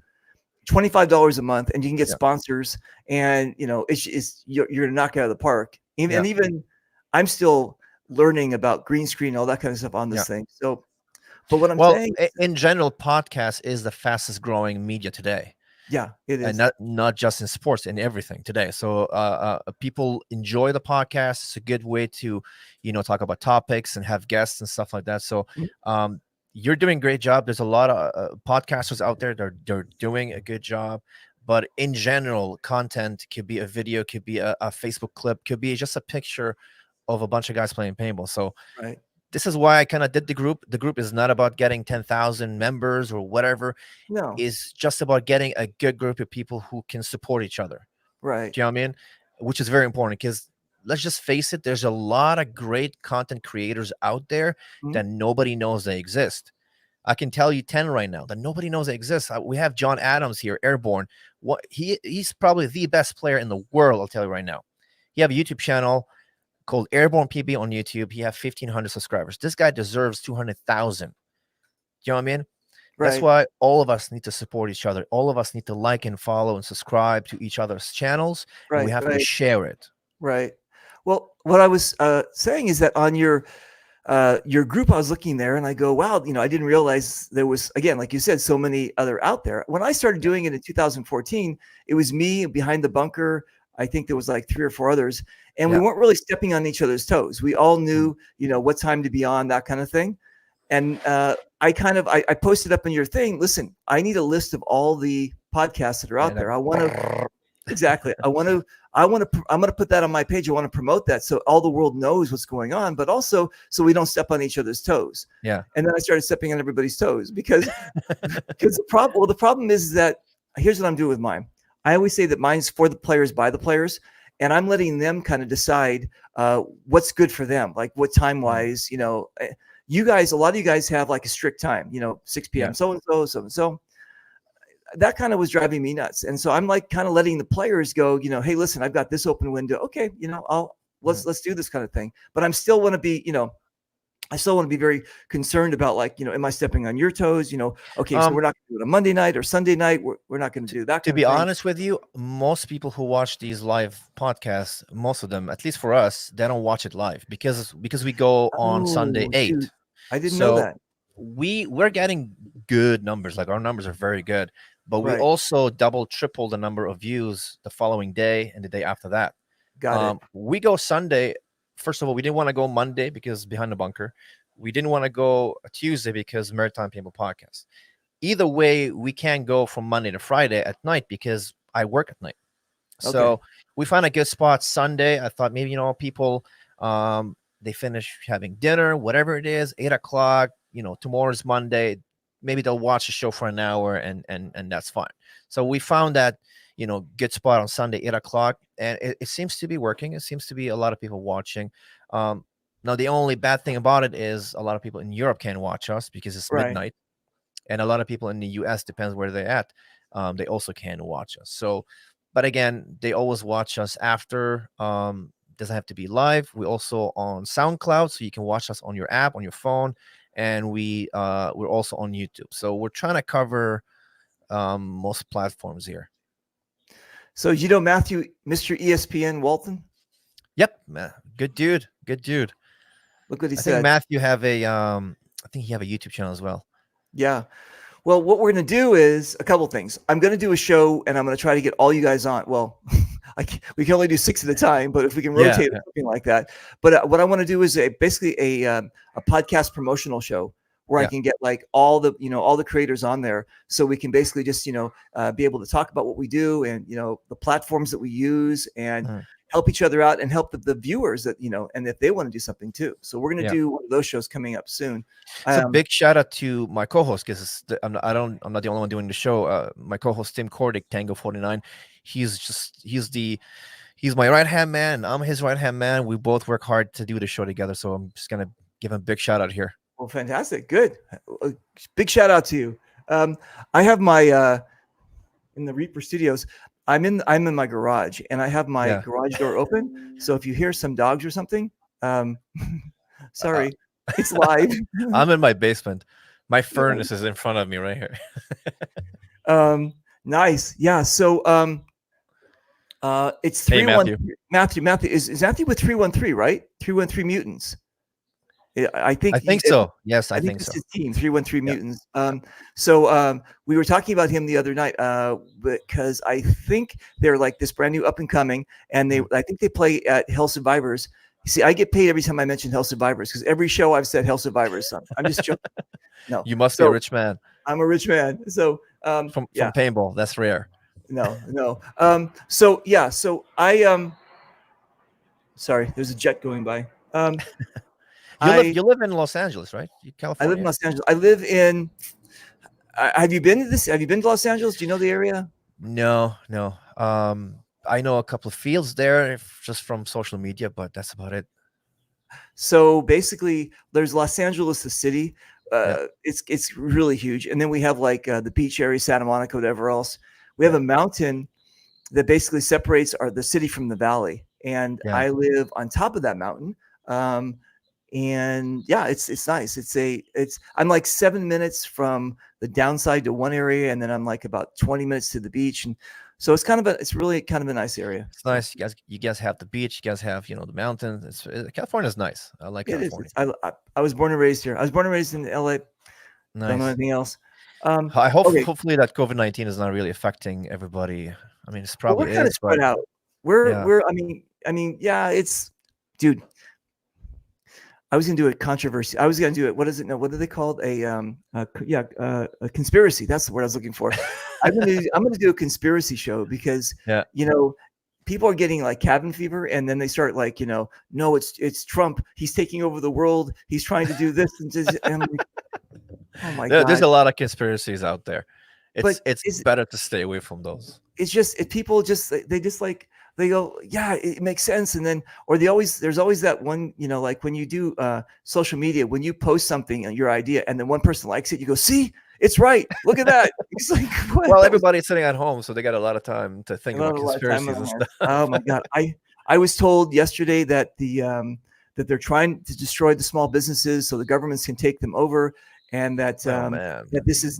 $25 a month, and you can get sponsors, and it's you're going to knock it out of the park. And even I'm still learning about green screen, all that kind of stuff on this thing. So, but what I'm saying, in general, podcast is the fastest growing media today. Yeah, it is. And not just in sports, in everything today. So people enjoy the podcast. It's a good way to, talk about topics and have guests and stuff like that. So you're doing a great job. There's a lot of podcasters out there. They're doing a good job. But in general, content could be a video, could be a Facebook clip, could be just a picture of a bunch of guys playing paintball. So this is why I kind of did the group. The group is not about getting 10,000 members or whatever. No, it's just about getting a good group of people who can support each other. Right. Do you know what I mean? Which is very important, because let's just face it, there's a lot of great content creators out there that nobody knows they exist. I can tell you 10 right now that nobody knows they exist. We have John Adams here, Airborne. He's probably the best player in the world, I'll tell you right now. He have a YouTube channel called Airborne PB on YouTube. He have 1,500 subscribers. This guy deserves 200,000. You know what I mean? Right. That's why all of us need to support each other. All of us need to like and follow and subscribe to each other's channels. Right. And we have to share it. Right. Well, what I was saying is that on your group, I was looking there and I go, wow, I didn't realize there was, again, like you said, so many other out there. When I started doing it in 2014, it was me behind the bunker. I think there was like 3 or 4 others, and we weren't really stepping on each other's toes. We all knew, what time to be on, that kind of thing. And I posted up in your thing, listen, I need a list of all the podcasts that are out there. I want to, exactly. I'm going to put that on my page. I want to promote that so all the world knows what's going on, but also so we don't step on each other's toes. Yeah. And then I started stepping on everybody's toes because the problem is that here's what I'm doing with mine. I always say that mine's for the players, by the players, and I'm letting them kind of decide what's good for them, like what time wise, you guys, a lot of you guys have like a strict time, 6 p.m. So that kind of was driving me nuts. And so I'm like kind of letting the players go, hey, listen, I've got this open window. Okay. Let's do this kind of thing. But I'm still want to be, I still want to be very concerned about like, am I stepping on your toes? Okay, so we're not going to do it on Monday night or Sunday night. We're not going to do that. To be honest with you, most people who watch these live podcasts, most of them, at least for us, they don't watch it live because we go on Sunday 8. Dude, I didn't know that. We're getting good numbers. Like our numbers are very good, but we also triple the number of views the following day and the day after that. Got it. We go Sunday. First of all, we didn't want to go Monday because behind the bunker. We didn't want to go Tuesday because Maritime Paintball Podcast. Either way, we can't go from Monday to Friday at night because I work at night. Okay. So we found a good spot Sunday. I thought maybe, people, they finish having dinner, whatever it is, 8 o'clock, tomorrow's Monday. maybe they'll watch the show for an hour, and that's fine. So we found that, good spot on Sunday, 8 o'clock, and it seems to be working. It seems to be a lot of people watching. Now the only bad thing about it is a lot of people in Europe can't watch us because it's Right. midnight, and a lot of people in the US, depends where they're at, they also can't watch us. So, but again, they always watch us after. Doesn't have to be live. We also on SoundCloud, so you can watch us on your app on your phone, and we're also on YouTube. So we're trying to cover most platforms here. So Matthew, Mr. ESPN Walton? Yep, good dude. Good dude. Look what he I said. think Matthew have a I think he have a YouTube channel as well. Yeah. Well, what we're going to do is a couple things. I'm going to do a show, and I'm going to try to get all you guys on. Well, we can only do 6 at a time, but if we can rotate or something like that. But what I want to do is basically a podcast promotional show where I can get like all the creators on there, so we can basically just be able to talk about what we do and the platforms that we use and help each other out and help the viewers that and if they want to do something too. So we're going to do one of those shows coming up soon. So big shout out to my co-host, because I'm not the only one doing the show. My co-host Tim Kordick, Tango 49. He's my right hand man. I'm his right hand man. We both work hard to do the show together. So I'm just gonna give him a big shout out here. Well, fantastic, good, big shout out to you. I have my in the Reaper Studios. I'm in my garage, and I have my garage door open. So if you hear some dogs or something, sorry, it's live. I'm in my basement. My furnace is in front of me right here. Nice. Yeah. So it's 313. Matthew is Matthew with 313, right? 313 Mutants. I think so. Yes, I think it's so. his team, 313 Mutants. So we were talking about him the other night because I think they're like this brand new up and coming, and I think they play at Hell Survivors. You see, I get paid every time I mention Hell Survivors because every show I've said Hell Survivors. So I'm just joking. No, you must be a rich man. I'm a rich man. So from paintball, that's rare. No. So I sorry, there's a jet going by. You live in Los Angeles, right? California. I live in Los Angeles. I live in. Have you been to this? Have you been to Los Angeles? Do you know the area? No. I know a couple of fields there just from social media, but that's about it. So basically, there's Los Angeles, the city. It's really huge, and then we have like the beach area, Santa Monica, whatever else. We have a mountain that basically separates the city from the valley, and I live on top of that mountain. And it's nice. I'm like 7 minutes from the downside to one area, and then I'm like about 20 minutes to the beach, and so it's really kind of a nice area. It's nice. You guys have the beach. You guys have the mountains. California's nice. I like California. I was born and raised here. I was born and raised in LA. Nice. Don't know anything else. I hope hopefully that COVID-19 is not really affecting everybody. I mean, it's probably we're kind of spread out. We're I mean, it's dude. I was gonna do a controversy. I was gonna do it. What is it? No, what are they called? A conspiracy. That's the word I was looking for. I'm gonna do a conspiracy show because people are getting like cabin fever, and then they start like no, it's Trump. He's taking over the world. He's trying to do this and this. And I'm like, oh my God. There's a lot of conspiracies out there. It's better to stay away from those. It's just people they go, yeah, it makes sense. And then, there's always that one, like when you do social media, when you post something and your idea, and then one person likes it, you go, see, it's right. Look at that. It's like, what? Well, everybody's sitting at home, so they got a lot of time to think about conspiracies and stuff. Oh my God. I was told yesterday that that they're trying to destroy the small businesses so the governments can take them over. And that that this is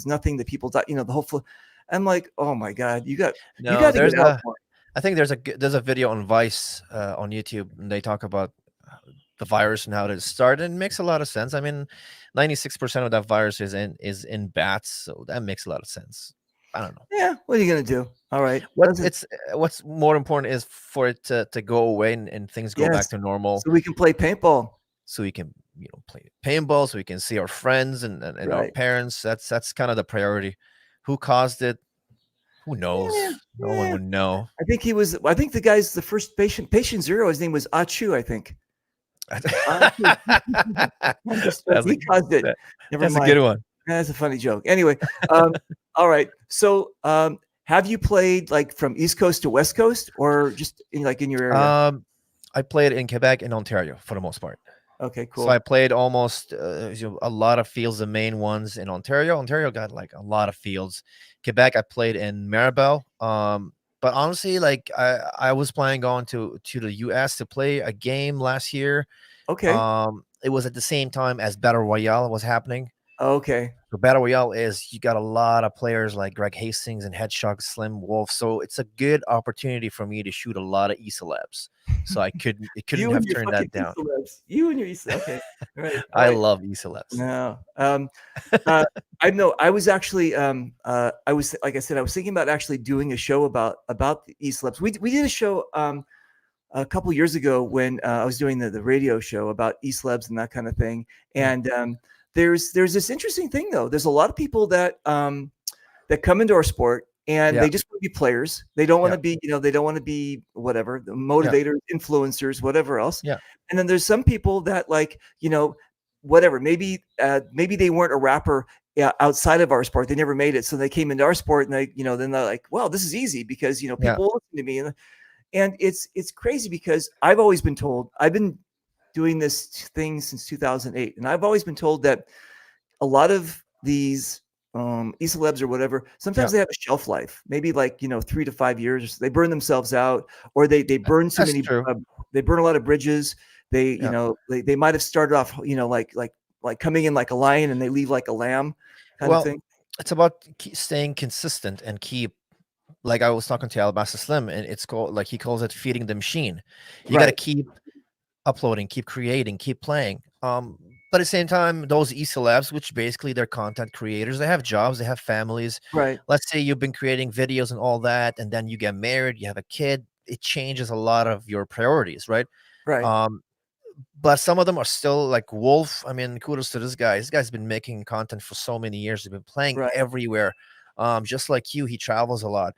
nothing that people thought, the whole. I'm like, oh my God, you got to get out more. I think there's a video on Vice on YouTube, and they talk about the virus and how it started. And it makes a lot of sense. I mean, 96% of that virus is in bats, so that makes a lot of sense. I don't know. Yeah, what are you gonna do? All right. What's more important is for it to go away and things go back to normal, so we can play paintball. So we can play paintball, so we can see our friends and our parents. That's kind of the priority. Who caused it? Who knows? No one would know. I think the guy's the first patient zero. His name was Achu, I think. Understood. That's a He caused it. that- Never that's a mind. good one. That's a funny joke. Anyway, all right. So, have you played like from East Coast to West Coast, or just in your area? I played in Quebec and Ontario for the most part. Okay, So I cool. played almost a lot of fields, the main ones in Ontario. Ontario got like a lot of fields. Quebec, I played in Maribel. But honestly, like I was planning going to the US to play a game last year. Okay. It was at the same time as Battle Royale was happening. Okay. So Battle Royale is you got a lot of players like Greg Hastings and Headshot Slim Wolf. So it's a good opportunity for me to shoot a lot of E celebs. So it couldn't You and have your turned fucking that down. celebs. You and your okay. All right. All I right. love E celebs. No. Uh, I know. I was actually. I was like I said. I was thinking about actually doing a show about the E-celebs. We did a show a couple years ago when I was doing the radio show about E-celebs and that kind of thing. And there's this interesting thing though. There's a lot of people that that come into our sport and Yeah. they just want to be players. They don't want Yeah. to be, they don't want to be whatever, the Yeah. motivators, influencers, whatever else. Yeah. And then there's some people that like, whatever, maybe they weren't a rapper outside of our sport. They never made it. So they came into our sport and they, then they're like, well, this is easy because, Yeah. people listen to me. And it's crazy because I've always been told, I've been doing this thing since 2008. And I've always been told that a lot of these e-celebs or whatever, sometimes Yeah. they have a shelf life, maybe like 3 to 5 years. They burn themselves out, or they burn too That's many. true. They burn a lot of bridges. They Yeah. they might have started off like coming in like a lion and they leave like a lamb, kind of Well, thing. it's about staying consistent and keep. Like I was talking to Alabasta Slim, and it's called he calls it feeding the machine. You got to Right, keep uploading, keep creating, keep playing. But at the same time, those e-celebs, which basically they're content creators, they have jobs, they have families. right, Let's say you've been creating videos and all that, and then you get married, you have a kid. It changes a lot of your priorities, right? right, Um, but some of them are still like Wolf. I mean, kudos to this guy. This guy's been making content for so many years. He's been playing right, everywhere. Just like you, he travels a lot.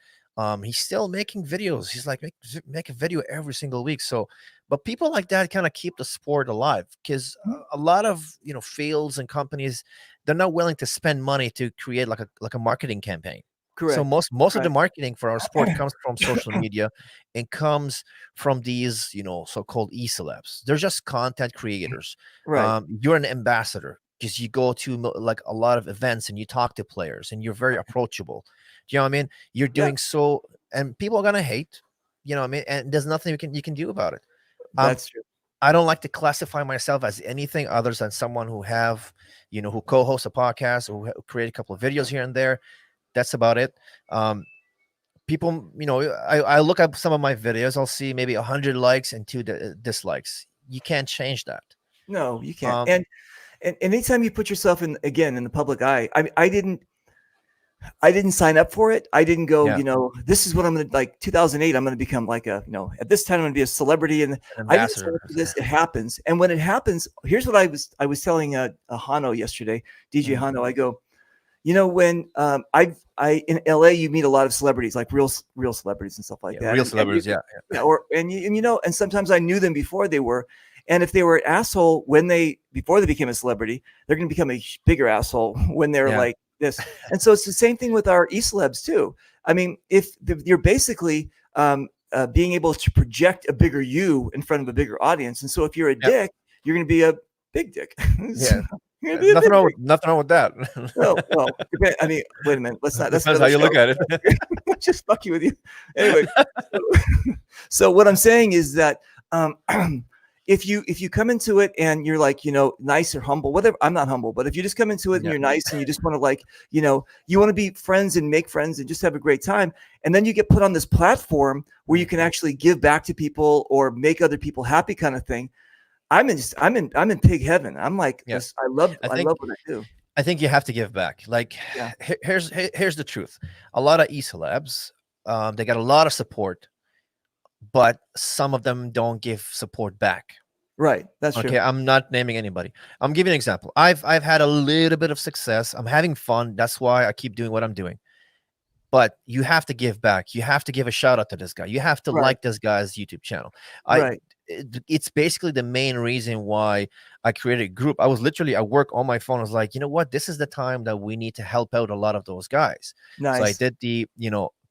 He's still making videos. He's like make a video every single week. So, but people like that kind of keep the sport alive because a lot of fields and companies, they're not willing to spend money to create like a marketing campaign. So correct, most of the right, marketing for our sport comes from social media and comes from these, so-called e-celebs. They're just content creators. right, You're an ambassador because you go to like a lot of events and you talk to players and you're very approachable. Do you know what I mean? You're yeah, doing so, and people are gonna hate. You know what I mean? And there's nothing you can do about it. Um, that's true. I don't like to classify myself as anything other than someone who co-hosts a podcast or who create a couple of videos here and there. That's about it. Um, People, I look at some of my videos, I'll see maybe 100 likes and 2 dislikes. You can't change that. No, you can't. Um, And anytime you put yourself in the public eye, I didn't sign up for it. I didn't go, yeah, this is what I'm going to like 2008. I'm going to become like at this time I'm going to be a celebrity. And an I didn't sign ambassador. up for this. It happens. And when it happens, here's what I was telling a Hano yesterday, DJ Mm, Hano. I go, when I in LA, you meet a lot of celebrities, like real celebrities and stuff like yeah, that. real And celebrities. Yeah, yeah, and sometimes I knew them before they were. And if they were an asshole before they became a celebrity, they're going to become a bigger asshole when they're yeah, like this. And so it's the same thing with our e-celebs too. I mean, if you're basically being able to project a bigger you in front of a bigger audience, and so if you're a yeah, dick, you're going to be a big dick. yeah. You're going to be a Nothing big wrong dick. with that. Well, I mean, wait a minute. Let's not. That's Depends how another you show. look at it. Just fucking with you. Anyway, so what I'm saying is that if you come into it and you're like nice or humble, whatever. I'm not humble, but if you just come into it and Yeah, you're nice and you just want to like you want to be friends and make friends and just have a great time, and then you get put on this platform where you can actually give back to people or make other people happy, kind of thing. I'm in pig heaven. I'm like yeah. this. I love I think what I do. I think you have to give back. Like, Yeah. here's the truth. A lot of e-celebs, they got a lot of support, but some of them don't give support back. Right. That's Okay, true. I'm not naming anybody. I'm giving an example. I've had a little bit of success. I'm having fun. That's why I keep doing what I'm doing. But you have to give back. You have to give a shout out to this guy. You have to Right. like this guy's YouTube channel. I Right. it's basically the main reason why I created a group. I was literally at work on my phone. I was like, you know what? This is the time that we need to help out a lot of those guys. So I Nice. did the,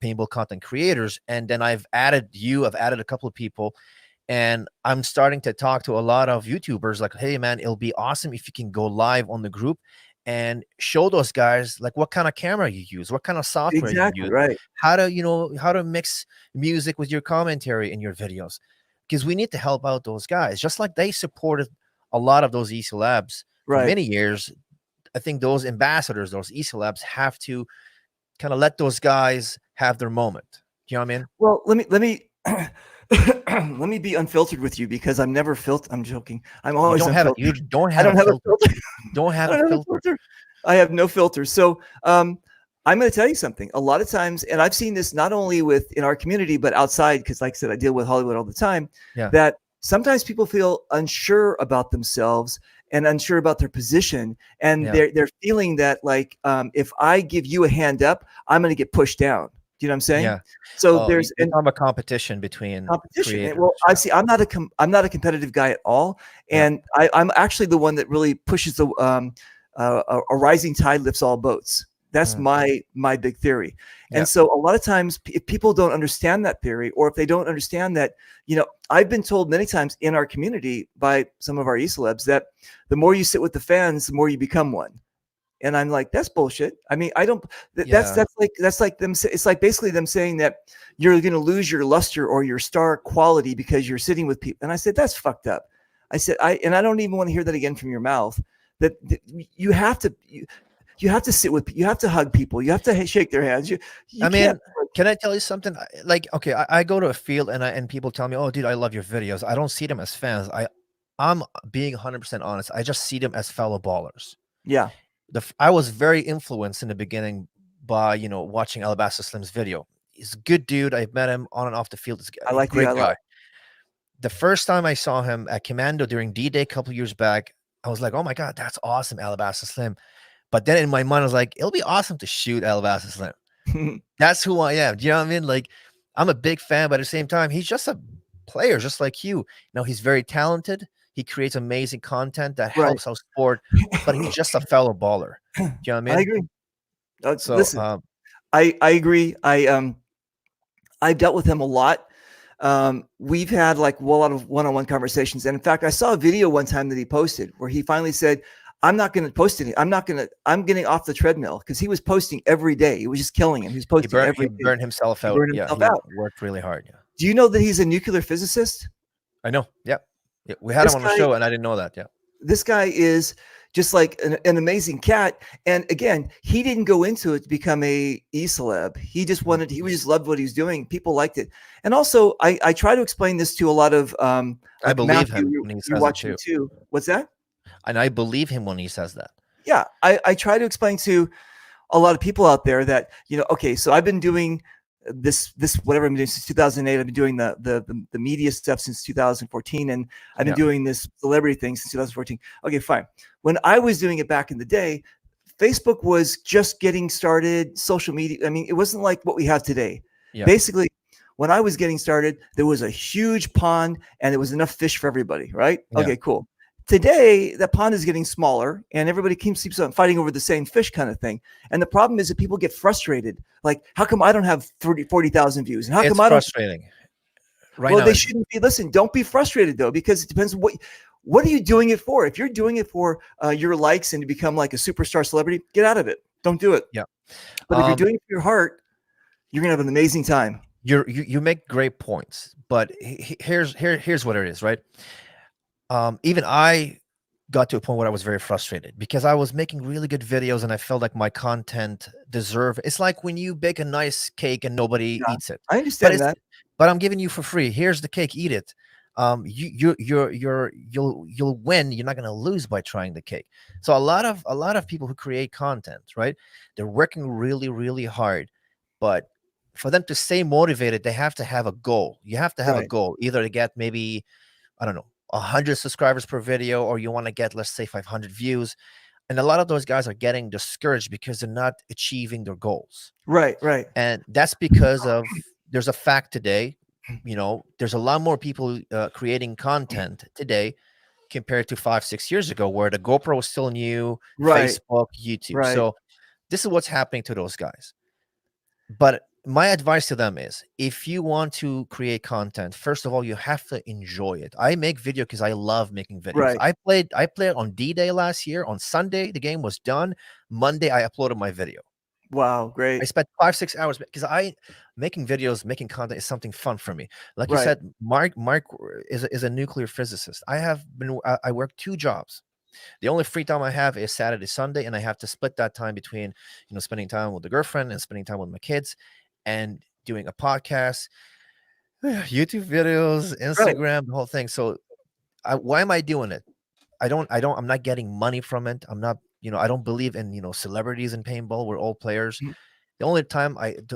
paintball content creators, and then I've added a couple of people, and I'm starting to talk to a lot of YouTubers like, hey man, it'll be awesome if you can go live on the group and show those guys like what kind of camera you use, what kind of software you Exactly use, right. how to mix music with your commentary in your videos, because we need to help out those guys just like they supported a lot of those easy labs for Right. many years. I think those ambassadors, those easy labs, have to kind of let those guys have their moment. You know what I mean? Well, let me let me be unfiltered with you because I'm never filtered. I'm joking. I'm You always don't have it. unfiltered. You don't I have a don't have a filter. filter. You don't I have a don't have a filter. filter. I have no filter. So I'm going to tell you something. A lot of times, and I've seen this not only in our community, but outside, because like I said, I deal with Hollywood all the time, Yeah. that sometimes people feel unsure about themselves and unsure about their position. And Yeah. they're feeling that like, if I give you a hand up, I'm going to get pushed down. Do you know what I'm saying? Yeah. So Oh, there's you're talking about competition between competition. And creators. well, I Yeah. see. I'm not a competitive guy at all, Yeah. and I'm actually the one that really pushes the a rising tide lifts all boats. That's Mm. my big theory. Yeah. And so a lot of times, if people don't understand that theory, or if they don't understand that, I've been told many times in our community by some of our e-celebs that the more you sit with the fans, the more you become one. And I'm like, that's bullshit. I mean, I don't. Yeah. That's like them. It's like basically them saying that you're going to lose your luster or your star quality because you're sitting with people. And I said, that's fucked up. I said, I don't even want to hear that again from your mouth. That you have to. You have to sit with. You have to hug people. You have to shake their hands. You I can't. mean, can I tell you something? Like, okay, I go to a field and people tell me, "Oh, dude, I love your videos." I don't see them as fans. I'm being 100% honest. I just see them as fellow ballers. Yeah, I was very influenced in the beginning by watching Alabaster Slim's video. He's a good dude. I've met him on and off the field. He's I a like the great I guy. The first time I saw him at Commando during D-Day a couple years back, I was like, "Oh my god, that's awesome, Alabaster Slim." But then in my mind, I was like, "It'll be awesome to shoot Alabaster Slim." That's who I am. Do you know what I mean? Like, I'm a big fan, but at the same time, he's just a player, just like you. He's very talented. He creates amazing content that right. helps our sport, but he's just a fellow baller. Do you know what I mean? I agree. So, Listen, I agree. I've dealt with him a lot. We've had like a lot of one-on-one conversations. And in fact, I saw a video one time that he posted where he finally said, I'm not going to post any. I'm getting off the treadmill, because he was posting every day. It was just killing him. He was posting every he day. burned himself He out. burned Yeah, himself he out. worked really hard. Yeah, Do you know that he's a nuclear physicist? I know. Yeah, we had This him on the guy, show, and I didn't know that. Yeah, this guy is just like an amazing cat. And again, he didn't go into it to become a e-celeb. He just just loved what he was doing. People liked it. And also I try to explain this to a lot of I like believe Matthew, him when he you're says it watching too, too. What's that? and I believe him when he says that. Yeah, I try to explain to a lot of people out there that, okay, so I've been doing this whatever I'm doing since 2008. I've been doing the media stuff since 2014, and I've been Yeah. doing this celebrity thing since 2014. Okay, fine. When I was doing it back in the day, Facebook was just getting started. Social media, I mean, it wasn't like what we have today. Yeah. Basically, when I was getting started, there was a huge pond and there was enough fish for everybody, right? Yeah. Okay, cool. Today, that pond is getting smaller and everybody keeps on fighting over the same fish kind of thing. And the problem is that people get frustrated. Like, how come I don't have 40,000 views? And how It's come I don't? frustrating. Right Well, now, they shouldn't be. Listen, don't be frustrated though, because it depends on what are you doing it for? If you're doing it for your likes and to become like a superstar celebrity, get out of it. Don't do it. yeah. But if you're doing it for your heart, you're gonna have an amazing time. You make great points, but here's what it is, right? Even I got to a point where I was very frustrated because I was making really good videos and I felt like my content deserved. It's like when you bake a nice cake and nobody Yeah, eats it, I but understand that. but I'm giving you for free. Here's the cake, eat it. You'll win. You're not gonna lose by trying the cake. So a lot of people who create content, right? They're working really, really hard, but for them to stay motivated, they have to have a goal. You have to have a Right. goal, either to get maybe, I don't know, 100 subscribers per video, or you want to get, let's say, 500 views. And a lot of those guys are getting discouraged because they're not achieving their goals. Right. And that's because of there's a fact today there's a lot more people creating content today compared to 5, 6 years ago, where the GoPro was still new, Right. Facebook, YouTube. Right. So this is what's happening to those guys. But my advice to them is, if you want to create content, first of all, you have to enjoy it. I make video because I love making videos. Right. I played on D-Day last year. On Sunday, the game was done. Monday, I uploaded my video. Wow. I Great. spent 5, 6 hours because making videos, making content is something fun for me. Like you Right. said, Mark is a nuclear physicist. I work 2 jobs. The only free time I have is Saturday, Sunday, and I have to split that time between, spending time with the girlfriend and spending time with my kids and doing a podcast, YouTube videos, Right. Instagram, the whole thing. So why am I doing it? I'm not getting money from it. I'm not, I don't believe in, celebrities in paintball. We're all players. Mhm. The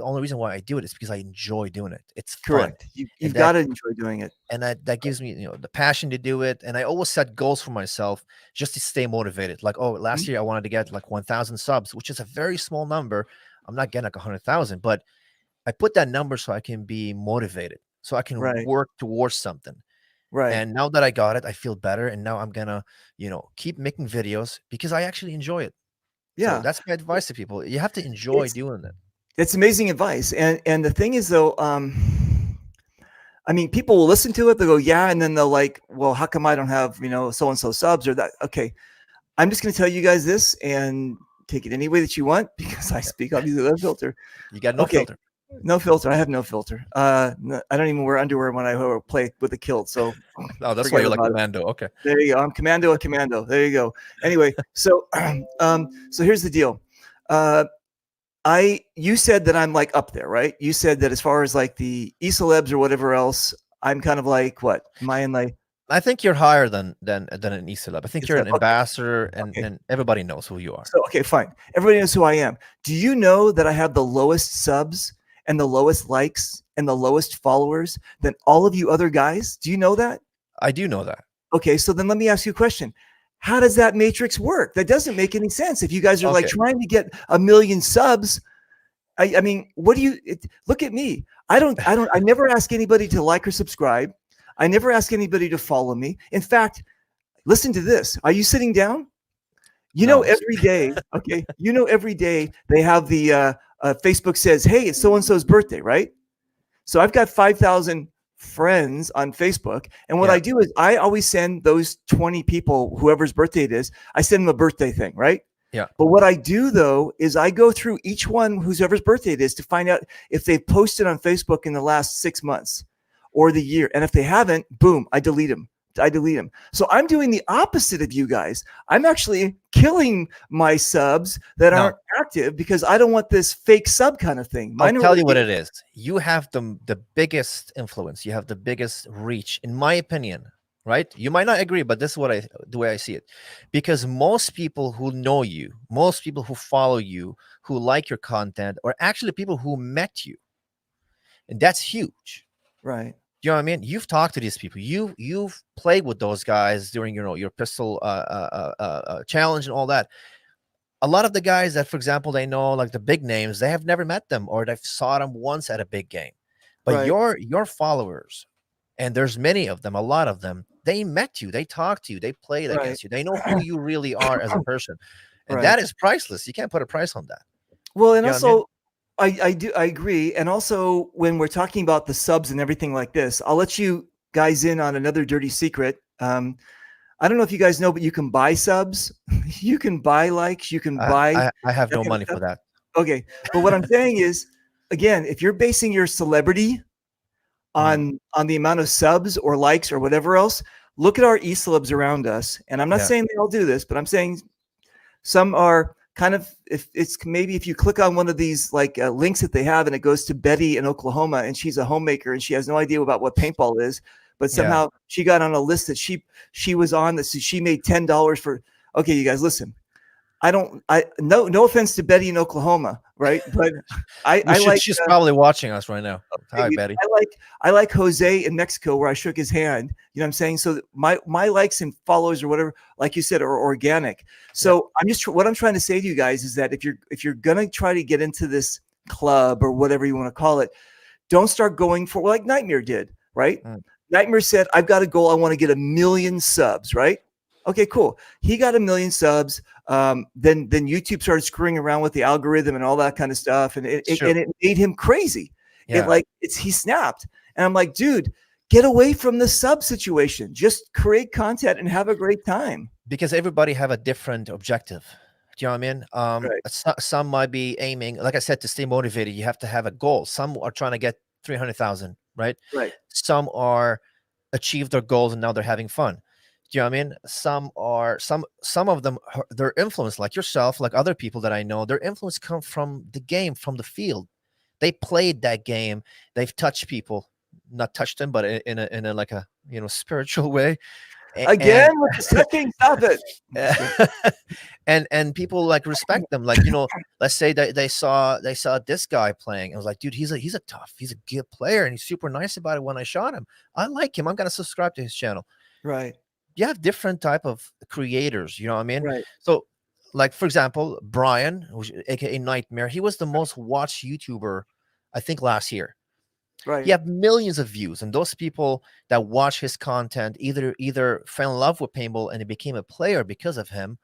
only reason why I do it is because I enjoy doing it. It's fun. Correct. And You've got to enjoy doing it. that gives me, the passion to do it. And I always set goals for myself just to stay motivated. Like, oh, last Mhm. year I wanted to get like 1,000 subs, which is a very small number. I'm not getting like 100,000, but I put that number so I can be motivated, so I can Right. work towards something. Right. And now that I got it, I feel better. And now I'm gonna, keep making videos because I actually enjoy it. So Yeah. that's my advice to people. You have to enjoy It's doing it. it's amazing advice. And the thing is though, I mean, people will listen to it. They'll go, yeah, and then they'll like, well, how come I don't have so and so subs or that? Okay, I'm just going to tell you guys this and take it any way that you want because I speak obviously without filter. You got no Okay, filter. no filter. I have no filter. I don't even wear underwear when I play with a kilt. So Oh, that's why forget you're like about it. commando. Okay. There you go. I'm commando. There you go. Anyway, so so here's the deal. You said that I'm like up there, right? You said that as far as like the e-celebs or whatever else, I'm kind of like what? Am I in like I think you're higher than an e-celeb. I think you're an okay, ambassador, okay. and everybody knows who you are. So okay, fine. Everybody knows who I am. Do you know that I have the lowest subs and the lowest likes and the lowest followers than all of you other guys? Do you know that? I do know that. Okay, so then let me ask you a question. How does that matrix work? That doesn't make any sense. If you guys are like Okay. trying to get 1 million subs, I mean, what do you look at me? I never ask anybody to like or subscribe. I never ask anybody to follow me. In fact, listen to this. Are you sitting down? No. Every day, okay, every day they have the Facebook says, hey, it's so-and-so's birthday, right? So I've got 5,000 friends on Facebook. And what Yeah. I do is I always send those 20 people, whoever's birthday it is, I send them a birthday thing, right? Yeah. But what I do though is I go through each one, whoever's birthday it is, to find out if they've posted on Facebook in the last 6 months or the year. And if they haven't, boom, I delete them. So I'm doing the opposite of you guys. I'm actually killing my subs that aren't active because I don't want this fake sub kind of thing. I'll tell you what it is. You have the biggest influence. You have the biggest reach, in my opinion, right? You might not agree, but this is the way I see it. Because most people who know you, most people who follow you, who like your content, are actually people who met you. And that's huge. Right. You know what I mean? You've talked to these people. You've played with those guys during your pistol challenge and all that. A lot of the guys that, for example, they know like the big names, they have never met them or they've saw them once at a big game. But right. your followers, and there's many of them, a lot of them, they met you, they talked to you, they played Right. against you, they know who you really are as a person, and Right. that is priceless. You can't put a price on that. Well, and You know what I mean? also, I agree. And also, when we're talking about the subs and everything like this, I'll let you guys in on another dirty secret. I don't know if you guys know, but you can buy subs, you can buy likes, you can buy. I have no money for that. Okay, but what I'm saying is, again, if you're basing your celebrity on the amount of subs or likes or whatever else, look at our e-celebs around us. And I'm not saying they all do this, but I'm saying some are kind of, if you click on one of these like links that they have and it goes to Betty in Oklahoma and she's a homemaker and she has no idea about what paintball is, but somehow she got on a list that she was on that she made $10 for. Okay, you guys, listen. No offense to Betty in Oklahoma, right? But she's probably watching us right now. Hi, Betty. I like Jose in Mexico where I shook his hand. You know what I'm saying? So my likes and follows or whatever, like you said, are organic. So what I'm trying to say to you guys is that if you're gonna try to get into this club or whatever you want to call it, don't start going for like Nightmare did, right? Mm. Nightmare said, I've got a goal. I want to get 1 million subs, right? Okay, cool. He got 1 million subs. Then YouTube started screwing around with the algorithm and all that kind of stuff. And it made him crazy. Yeah. He snapped. And I'm like, dude, get away from the sub situation. Just create content and have a great time. Because everybody have a different objective. Do you know what I mean? Right. Some might be aiming, like I said, to stay motivated. You have to have a goal. Some are trying to get 300,000, right? Right. Some are achieved their goals and now they're having fun. Do you know what I mean? Some of them, their influence, like yourself, like other people that I know, their influence comes from the game, from the field. They played that game. They've touched people, not touched them, but in a like a spiritual way. Again, with the touching, stop it. And people like respect them. Like, let's say that they saw this guy playing. I was like, dude, he's a good player, and he's super nice about it when I shot him. I like him. I'm gonna subscribe to his channel. Right. You have different type of creators, you know what I mean? Right. So, like, for example, Brian, aka Nightmare, he was the most watched YouTuber, I think, last year. Right. He had millions of views, and those people that watch his content either fell in love with paintball and they became a player because of him,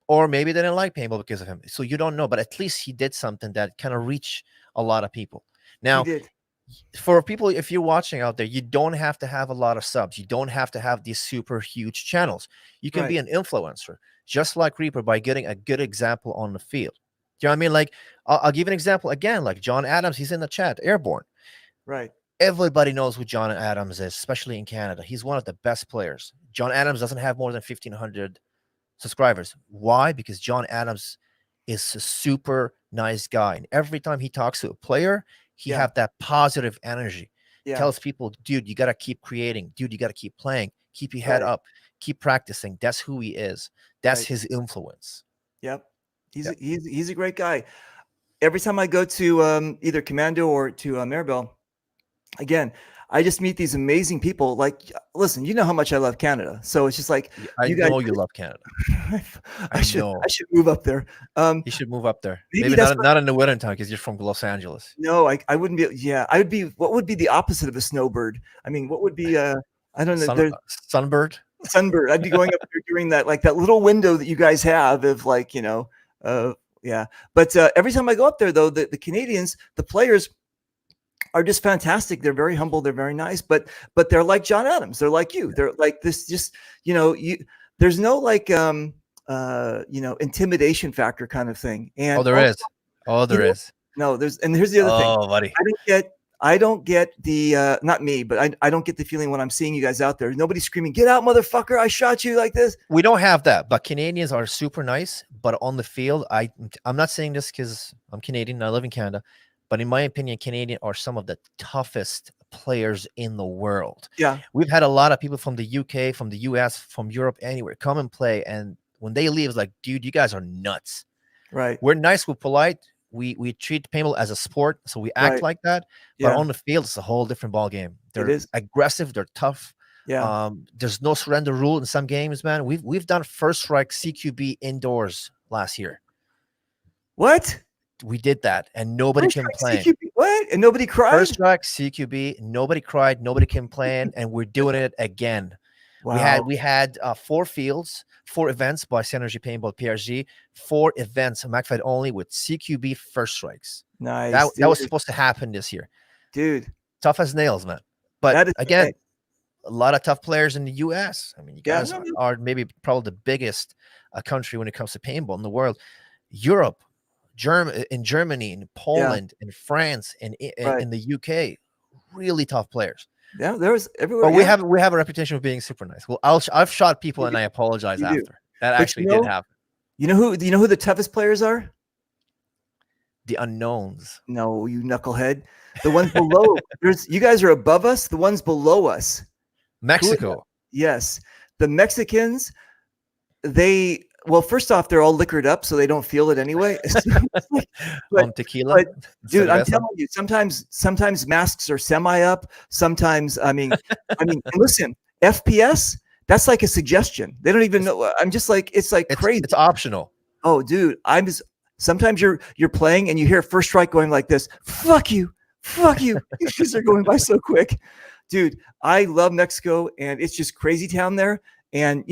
or maybe they didn't like paintball because of him. So you don't know, but at least he did something that kind of reached a lot of people. Now, for people, if you're watching out there, you don't have to have a lot of subs. You don't have to have these super huge channels. You can be an influencer, just like Reaper, by getting a good example on the field. Do you know what I mean? Like, I'll give an example again, like John Adams. He's in the chat, Airborne. Right. Everybody knows who John Adams is, especially in Canada. He's one of the best players. John Adams doesn't have more than 1,500 subscribers. Why? Because John Adams is a super nice guy. And every time he talks to a player, he have that positive energy. Tells people, dude, you got to keep creating. Dude, you got to keep playing. Keep your head up. Keep practicing. That's who he is. That's his influence. Yep. He's a great guy. Every time I go to either Commando or to Maribel, again, I just meet these amazing people. Like, listen, you know how much I love Canada, so it's just like you love Canada. I should move up there. You should move up there. Maybe not in the winter time because you're from Los Angeles. No, I wouldn't be. Yeah, I would be. What would be the opposite of a snowbird? I mean, what would be? I don't know. Sunbird. Sunbird. I'd be going up there during that, like that little window that you guys have of like, yeah. But every time I go up there, though, the Canadians, the players are just fantastic. They're very humble. They're very nice, but they're like John Adams. They're like you. They're like this, just, there's no like, intimidation factor kind of thing. And there is. No, and here's the other thing. Oh, buddy. I don't get the, not me, but I don't get the feeling when I'm seeing you guys out there. Nobody's screaming, "Get out, motherfucker. I shot you," like this. We don't have that, but Canadians are super nice. But on the field, I'm not saying this because I'm Canadian and I live in Canada, but in my opinion, Canadians are some of the toughest players in the world. Yeah. We've had a lot of people from the UK, from the US, from Europe, anywhere come and play. And when they leave, it's like, dude, you guys are nuts. Right. We're nice, we're polite. We treat paintball as a sport, so we act like that. But on the field, it's a whole different ball game. They're aggressive, they're tough. Yeah. There's no surrender rule in some games, man. We've done first strike CQB indoors last year. What? We did that, and nobody complained. What? And nobody cried? First strike CQB, nobody cried, nobody complained, and we're doing it again. Wow. We had 4 fields, 4 events by Synergy Paintball PRG, 4 events, MACFED only, with CQB first strikes. Nice. That was supposed to happen this year. Dude. Tough as nails, man. But again, a lot of tough players in the US. I mean, you guys are maybe probably the biggest country when it comes to paintball in the world. Europe, in Germany, in Poland, in France, in the UK, really tough players. Yeah, there's everywhere. But we have a reputation of being super nice. Well, I've shot people and I apologize after. That actually did happen. Do you know who the toughest players are? The unknowns. No, you knucklehead. The ones below. You guys are above us. The ones below us. Mexico. Yes, the Mexicans. Well, first off, they're all liquored up, so they don't feel it anyway. On tequila, dude. I'm telling you, sometimes masks are semi up. Sometimes, I mean, and listen, FPS. That's like a suggestion. They don't even know. I'm just like, it's crazy. It's optional. Oh, dude, sometimes you're playing and you hear first strike going like this. Fuck you, Fuck you. These years are going by so quick. Dude, I love Mexico, and it's just crazy town there. And,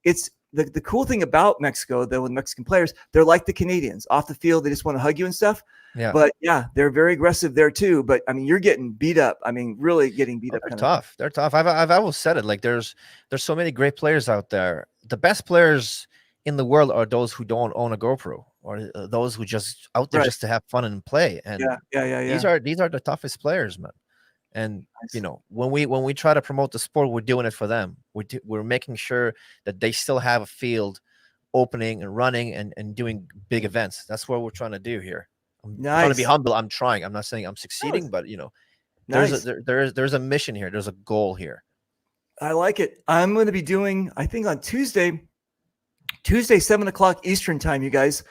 it's the cool thing about Mexico, though, with Mexican players, they're like the Canadians. Off the field, they just want to hug you and stuff. Yeah. But yeah, they're very aggressive there too. But I mean, you're getting beat up. I mean, really getting beat up. They're tough. They're tough. I've always said it. Like there's so many great players out there. The best players in the world are those who don't own a GoPro, or those who just out there just to have fun and play. And these are the toughest players, man. And when we try to promote the sport, we're doing it for them. We're making sure that they still have a field opening and running and doing big events. That's what we're trying to do here. I'm trying to be humble. I'm trying. I'm not saying I'm succeeding, but there's a mission here. There's a goal here. I like it. I'm going to be doing, I think on Tuesday, 7:00 Eastern time, you guys,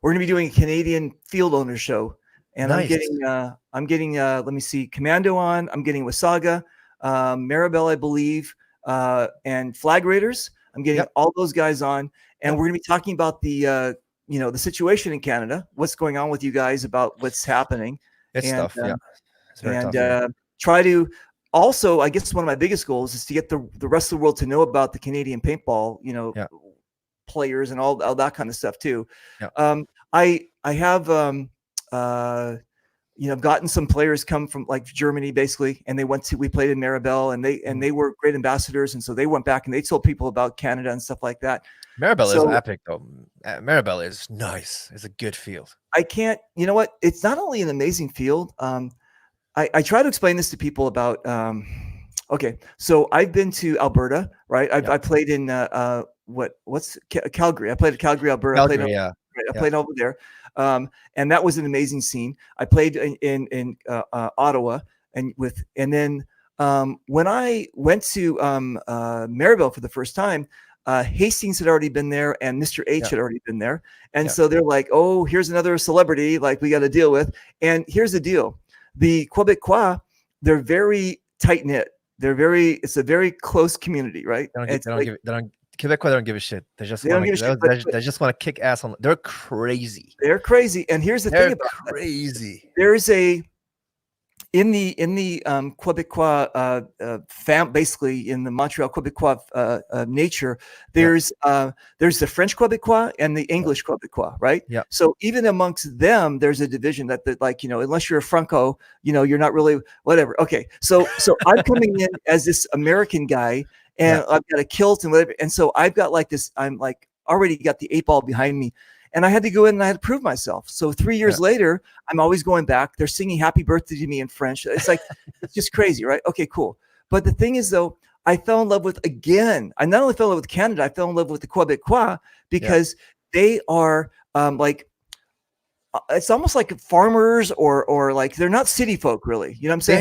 we're going to be doing a Canadian field owner show. And I'm getting, let me see, Commando on, I'm getting Wasaga, Maribel, I believe, and Flag Raiders. I'm getting all those guys on, and we're going to be talking about the situation in Canada, what's going on with you guys, about what's happening. It's tough, try to also, I guess one of my biggest goals is to get the rest of the world to know about the Canadian paintball, players and all that kind of stuff too. I have, I've gotten some players come from like Germany basically, and we played in Maribel, and they were great ambassadors. And so they went back and they told people about Canada and stuff like that. Maribel is epic though. Maribel is nice. It's a good field. I can't, you know what? It's not only an amazing field. I try to explain this to people about, okay. So I've been to Alberta, right? I played in, Calgary. I played at Calgary, Alberta. I played over there. And that was an amazing scene. I played in Ottawa, and then when I went to Maribel for the first time, Hastings had already been there, and Mr. H had already been there, and so they're like, "Oh, here's another celebrity like we got to deal with." And here's the deal: the Quebecois, they're very tight knit. It's a very close community, right? Quebec don't give a shit. They just want to kick ass on. They're crazy. They're crazy. And here's the thing about crazy. There's in the Quebecois basically in the Montreal Quebecois nature, there's the French Quebecois and the English Quebecois, right? Yeah. So even amongst them, there's a division that unless you're a Franco, you're not really whatever. Okay, so I'm coming in as this American guy. And I've got a kilt and whatever. And so I've got like this, I'm like already got the 8 ball behind me. And I had to go in and I had to prove myself. So 3 years later, I'm always going back. They're singing happy birthday to me in French. It's like, it's just crazy, right? Okay, cool. But the thing is though, I fell in love with, again, I not only fell in love with Canada, I fell in love with the Quebecois because they are it's almost like farmers or like they're not city folk really. You know what I'm saying?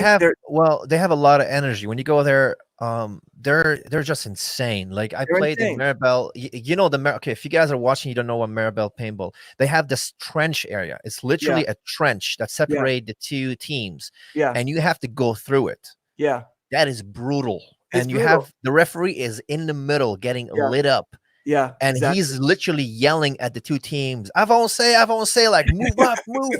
They have a lot of energy. When you go there, they're just insane. Like I played in Maribel. If you guys are watching, you don't know what Maribel paintball. They have this trench area. It's literally a trench that separates the two teams. Yeah. And you have to go through it. Yeah. That is brutal. And you have the referee is in the middle getting lit up. Yeah. And he's literally yelling at the two teams. I won't say, like, move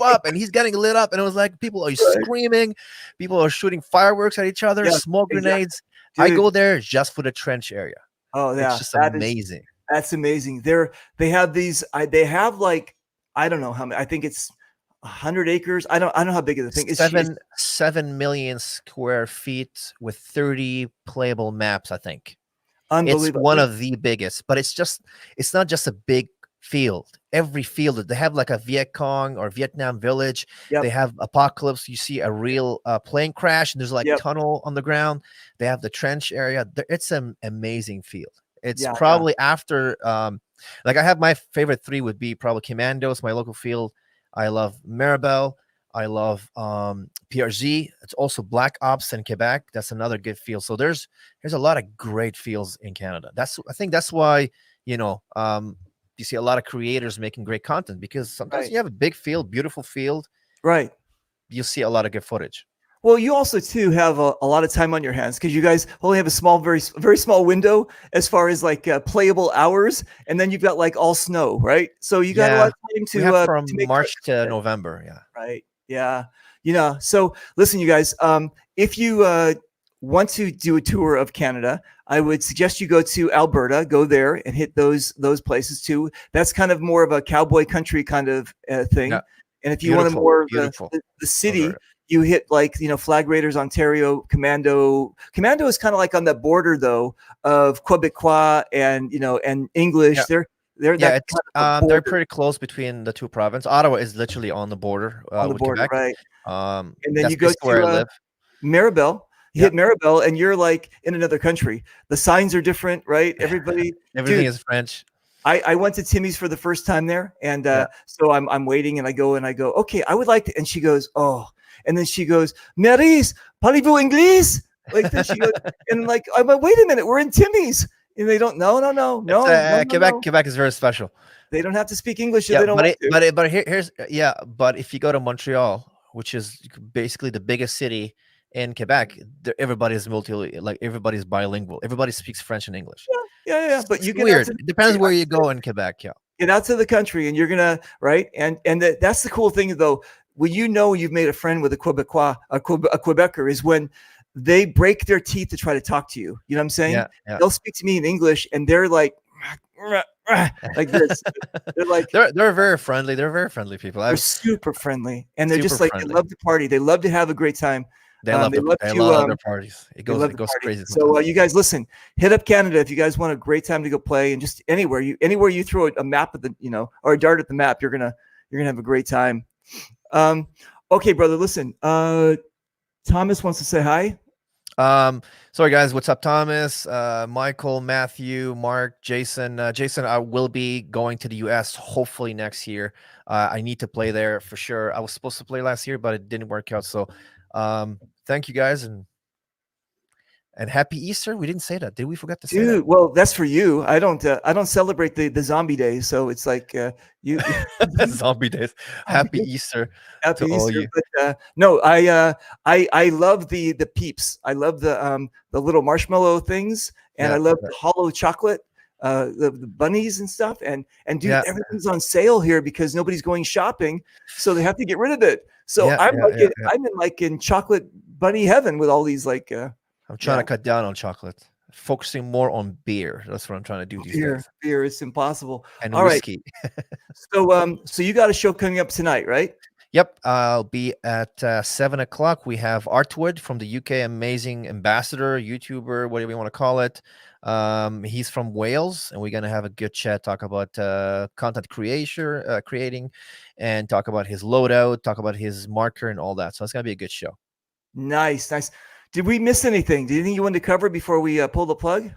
up. And he's getting lit up. And it was like, people are screaming. People are shooting fireworks at each other, smoke grenades. Dude. I go there just for the trench area. Oh, yeah. It's just amazing. That's amazing. They have these, they have like, I don't know how many, I think it's 100 acres. I don't know how big of the thing is. 7 million square feet with 30 playable maps, I think. It's one of the biggest, but it's not just a big field. Every field, they have like a Viet Cong or Vietnam village. They have Apocalypse. You see a real plane crash and there's like a tunnel on the ground. They have the trench area. It's an amazing field. It's probably after, like I have my favorite 3 would be probably Commandos, my local field. I love Maribel. I love PRZ. It's also Black Ops in Quebec. That's another good field. So there's a lot of great fields in Canada. I think that's why you see a lot of creators making great content, because sometimes you have a big field, beautiful field, right? You see a lot of good footage. Well, you also too have a lot of time on your hands because you guys only have a small, very small window as far as like playable hours, and then you've got like all snow, right? So you got a lot of time to from March to November, right. Yeah. So listen, you guys, if you want to do a tour of Canada, I would suggest you go to Alberta, go there and hit those places too. That's kind of more of a cowboy country kind of thing. Yeah, And if you want a beautiful, more of beautiful. the city, Alberta. you hit like, Flag Raiders, Ontario, Commando. Commando is kind of like on the border though of Quebecois and, and English. Yeah. They're Yeah, that it's kind of a they're border pretty close between the two provinces. Ottawa is literally on the border on the with border, Quebec. right? And then That's you go basically where I to live. Maribel. You Yeah, hit Maribel, and you're like in another country. The signs are different, right? Everybody, everything dude. is French. I went to Timmy's for the first time there, and Yeah. so I'm waiting, and I go, okay, I would like to, and she goes, oh, and then she goes, Maurice, parlez-vous anglais? Like this, she goes, and like, I'm like, wait a minute, we're in Timmy's, and they don't, no, It's Quebec is very special. they don't have to speak English if Yeah, they don't want to. but here's but if you go to Montreal, which is basically the biggest city in Quebec, everybody's everybody's bilingual. Everybody speaks French and English. Yeah. But It's you get out weird. to It depends where you go in Quebec. Yeah. get out to the country, and you're gonna right, and that's the cool thing though. When you've made a friend with a Quebecois, a Quebecer, is when they break their teeth to try to talk to you. You know what I'm saying? Yeah. They'll speak to me in English, and they're like this. They're like they're very friendly. They're very friendly people. they're super friendly, and they're just Super like friendly. they love to party. They love to have a great time. They love their parties. It goes crazy. So you guys listen, hit up Canada if you guys want a great time to go play, and just anywhere you throw a map of the or a dart at the map, you're gonna have a great time. Okay, brother, listen. Thomas wants to say hi. Sorry guys, what's up, Thomas, Michael, Matthew, Mark, Jason. Jason, I will be going to the US hopefully next year. I need to play there for sure. I was supposed to play last year, but it didn't work out. So thank you guys, and happy Easter. We didn't say that. Did we forget to say that? Dude, well, that's for you. I don't celebrate the zombie days, so it's like you Zombie days. Happy Easter Happy to all Easter. you. But no, I love the peeps. I love the little marshmallow things, and Yeah, I love the hollow chocolate, the bunnies and stuff. And dude, Yeah. everything's on sale here because nobody's going shopping, so they have to get rid of it. So Yeah, I'm yeah, I'm in chocolate bunny heaven with all these like I'm trying to cut down on chocolate, focusing more on beer. That's what I'm trying to do these days. beer. It's impossible. And All right. whiskey. So you got a show coming up tonight, right? Yep, I'll be at 7 o'clock. We have Artwood from the UK, amazing ambassador, YouTuber, whatever you want to call it. He's from Wales, and we're going to have a good chat, talk about content creating, and talk about his loadout, talk about his marker and all that. So it's going to be a good show. Nice. Did we miss anything? Do you think you wanted to cover before we pull the plug?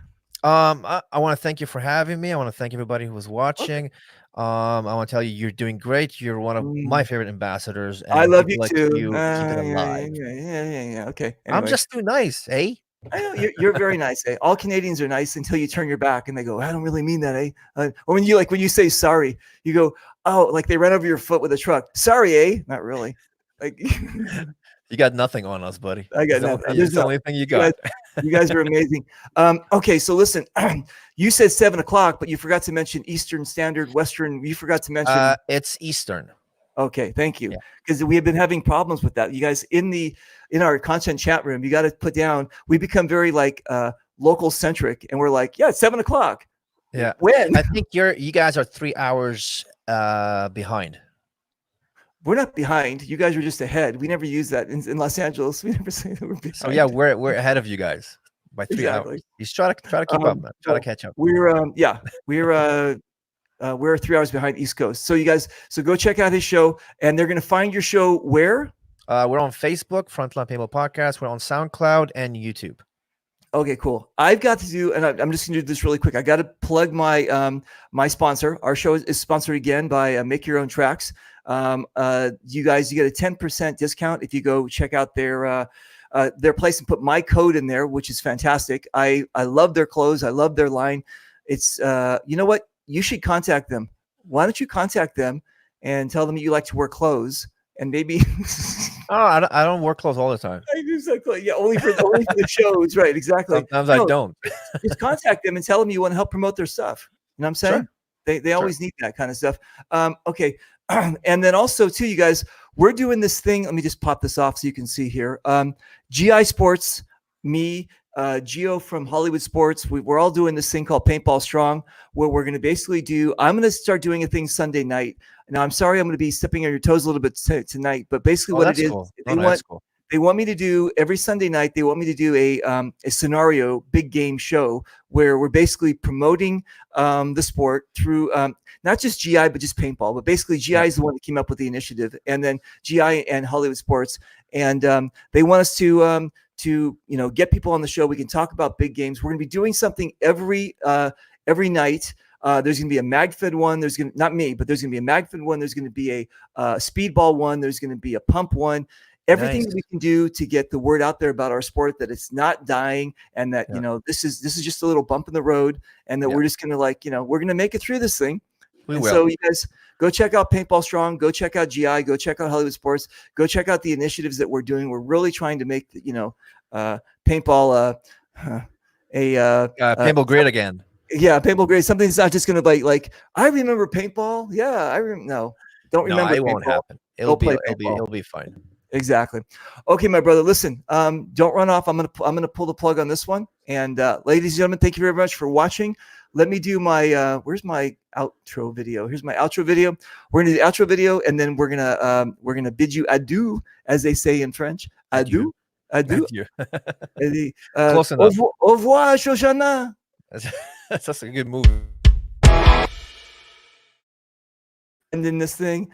I want to thank you for having me. I want to thank everybody who was watching. I want to tell you, you're doing great. You're one of my favorite ambassadors. And I love you like too. You keep it alive. Yeah. Okay. I'm Anyway. just too nice, eh? I know you're very nice. Eh? All Canadians are nice until you turn your back and they go, I don't really mean that, eh? Or when you say sorry, you go, oh, like they ran over your foot with a truck. Sorry, eh? Not really. Like you got nothing on us, buddy. I got nothing. It's the only thing you got. You guys are amazing. Okay, so listen, you said 7 o'clock, but you forgot to mention Eastern Standard, Western. You forgot to mention. It's Eastern. Okay, thank you. Because we have been having problems with that. You guys in our content chat room, you got to put down. We become very like local centric, and we're like, yeah, it's 7 o'clock. Yeah. When? I think you guys are 3 hours behind. We're not behind. You guys are just ahead. We never use that in Los Angeles. We never say that we're behind. So yeah, we're ahead of you guys by 3 hours. You try to keep up, man. Try to catch up. We're 3 hours behind East Coast. So you guys, go check out his show, and they're gonna find your show where? We're on Facebook, Frontline Paintball Podcast. We're on SoundCloud and YouTube. Okay, cool. I've got to do, and I'm just gonna do this really quick. I got to plug my my sponsor. Our show is sponsored again by Make Your Own Tracks. You guys, you get a 10% discount if you go check out their place and put my code in there, which is fantastic. I love their clothes. I love their line. It's you know what? You should contact them. Why don't you contact them and tell them you like to wear clothes, and maybe. Oh, I don't wear clothes all the time. Yeah, only for the shows, right? Exactly. Sometimes I don't. Just contact them and tell them you want to help promote their stuff. You know what I'm saying? Sure. They always need that kind of stuff. Okay, And then also too, you guys, we're doing this thing. Let me just pop this off so you can see here. GI Sports, me, Gio from Hollywood Sports, we're all doing this thing called Paintball Strong, where we're going to basically I'm going to start doing a thing Sunday night. Now, I'm sorry, I'm going to be stepping on your toes a little bit tonight, but basically what it is, cool. they want me to do every Sunday night. They want me to do a scenario big game show where we're basically promoting the sport through not just GI but just paintball. But basically, GI is the one that came up with the initiative, and then GI and Hollywood Sports, and they want us to get people on the show. We can talk about big games. We're going to be doing something every night. There's going to be a MagFed one. There's going to not me, but there's going to be a MagFed one. There's going to be a speedball one. There's going to be a pump one. Everything that we can do to get the word out there about our sport, that it's not dying, and that this is just a little bump in the road, and that we're just gonna we're gonna make it through this thing. So you guys go check out Paintball Strong, go check out GI, go check out Hollywood Sports, go check out the initiatives that we're doing. We're really trying to make paintball paintball great again. Yeah, paintball great. Something that's not just gonna be like I remember paintball. Yeah, don't remember. It won't happen. It'll be fine. Exactly. Okay, my brother, listen, don't run off. I'm gonna pull the plug on this one. And ladies and gentlemen, thank you very much for watching. Let me do my where's my outro video? Here's my outro video. We're gonna do the outro video, and then we're gonna bid you adieu, as they say in French. Adieu. Adieu. Close enough. Au revoir, Shoshana. That's a good movie. And then this thing.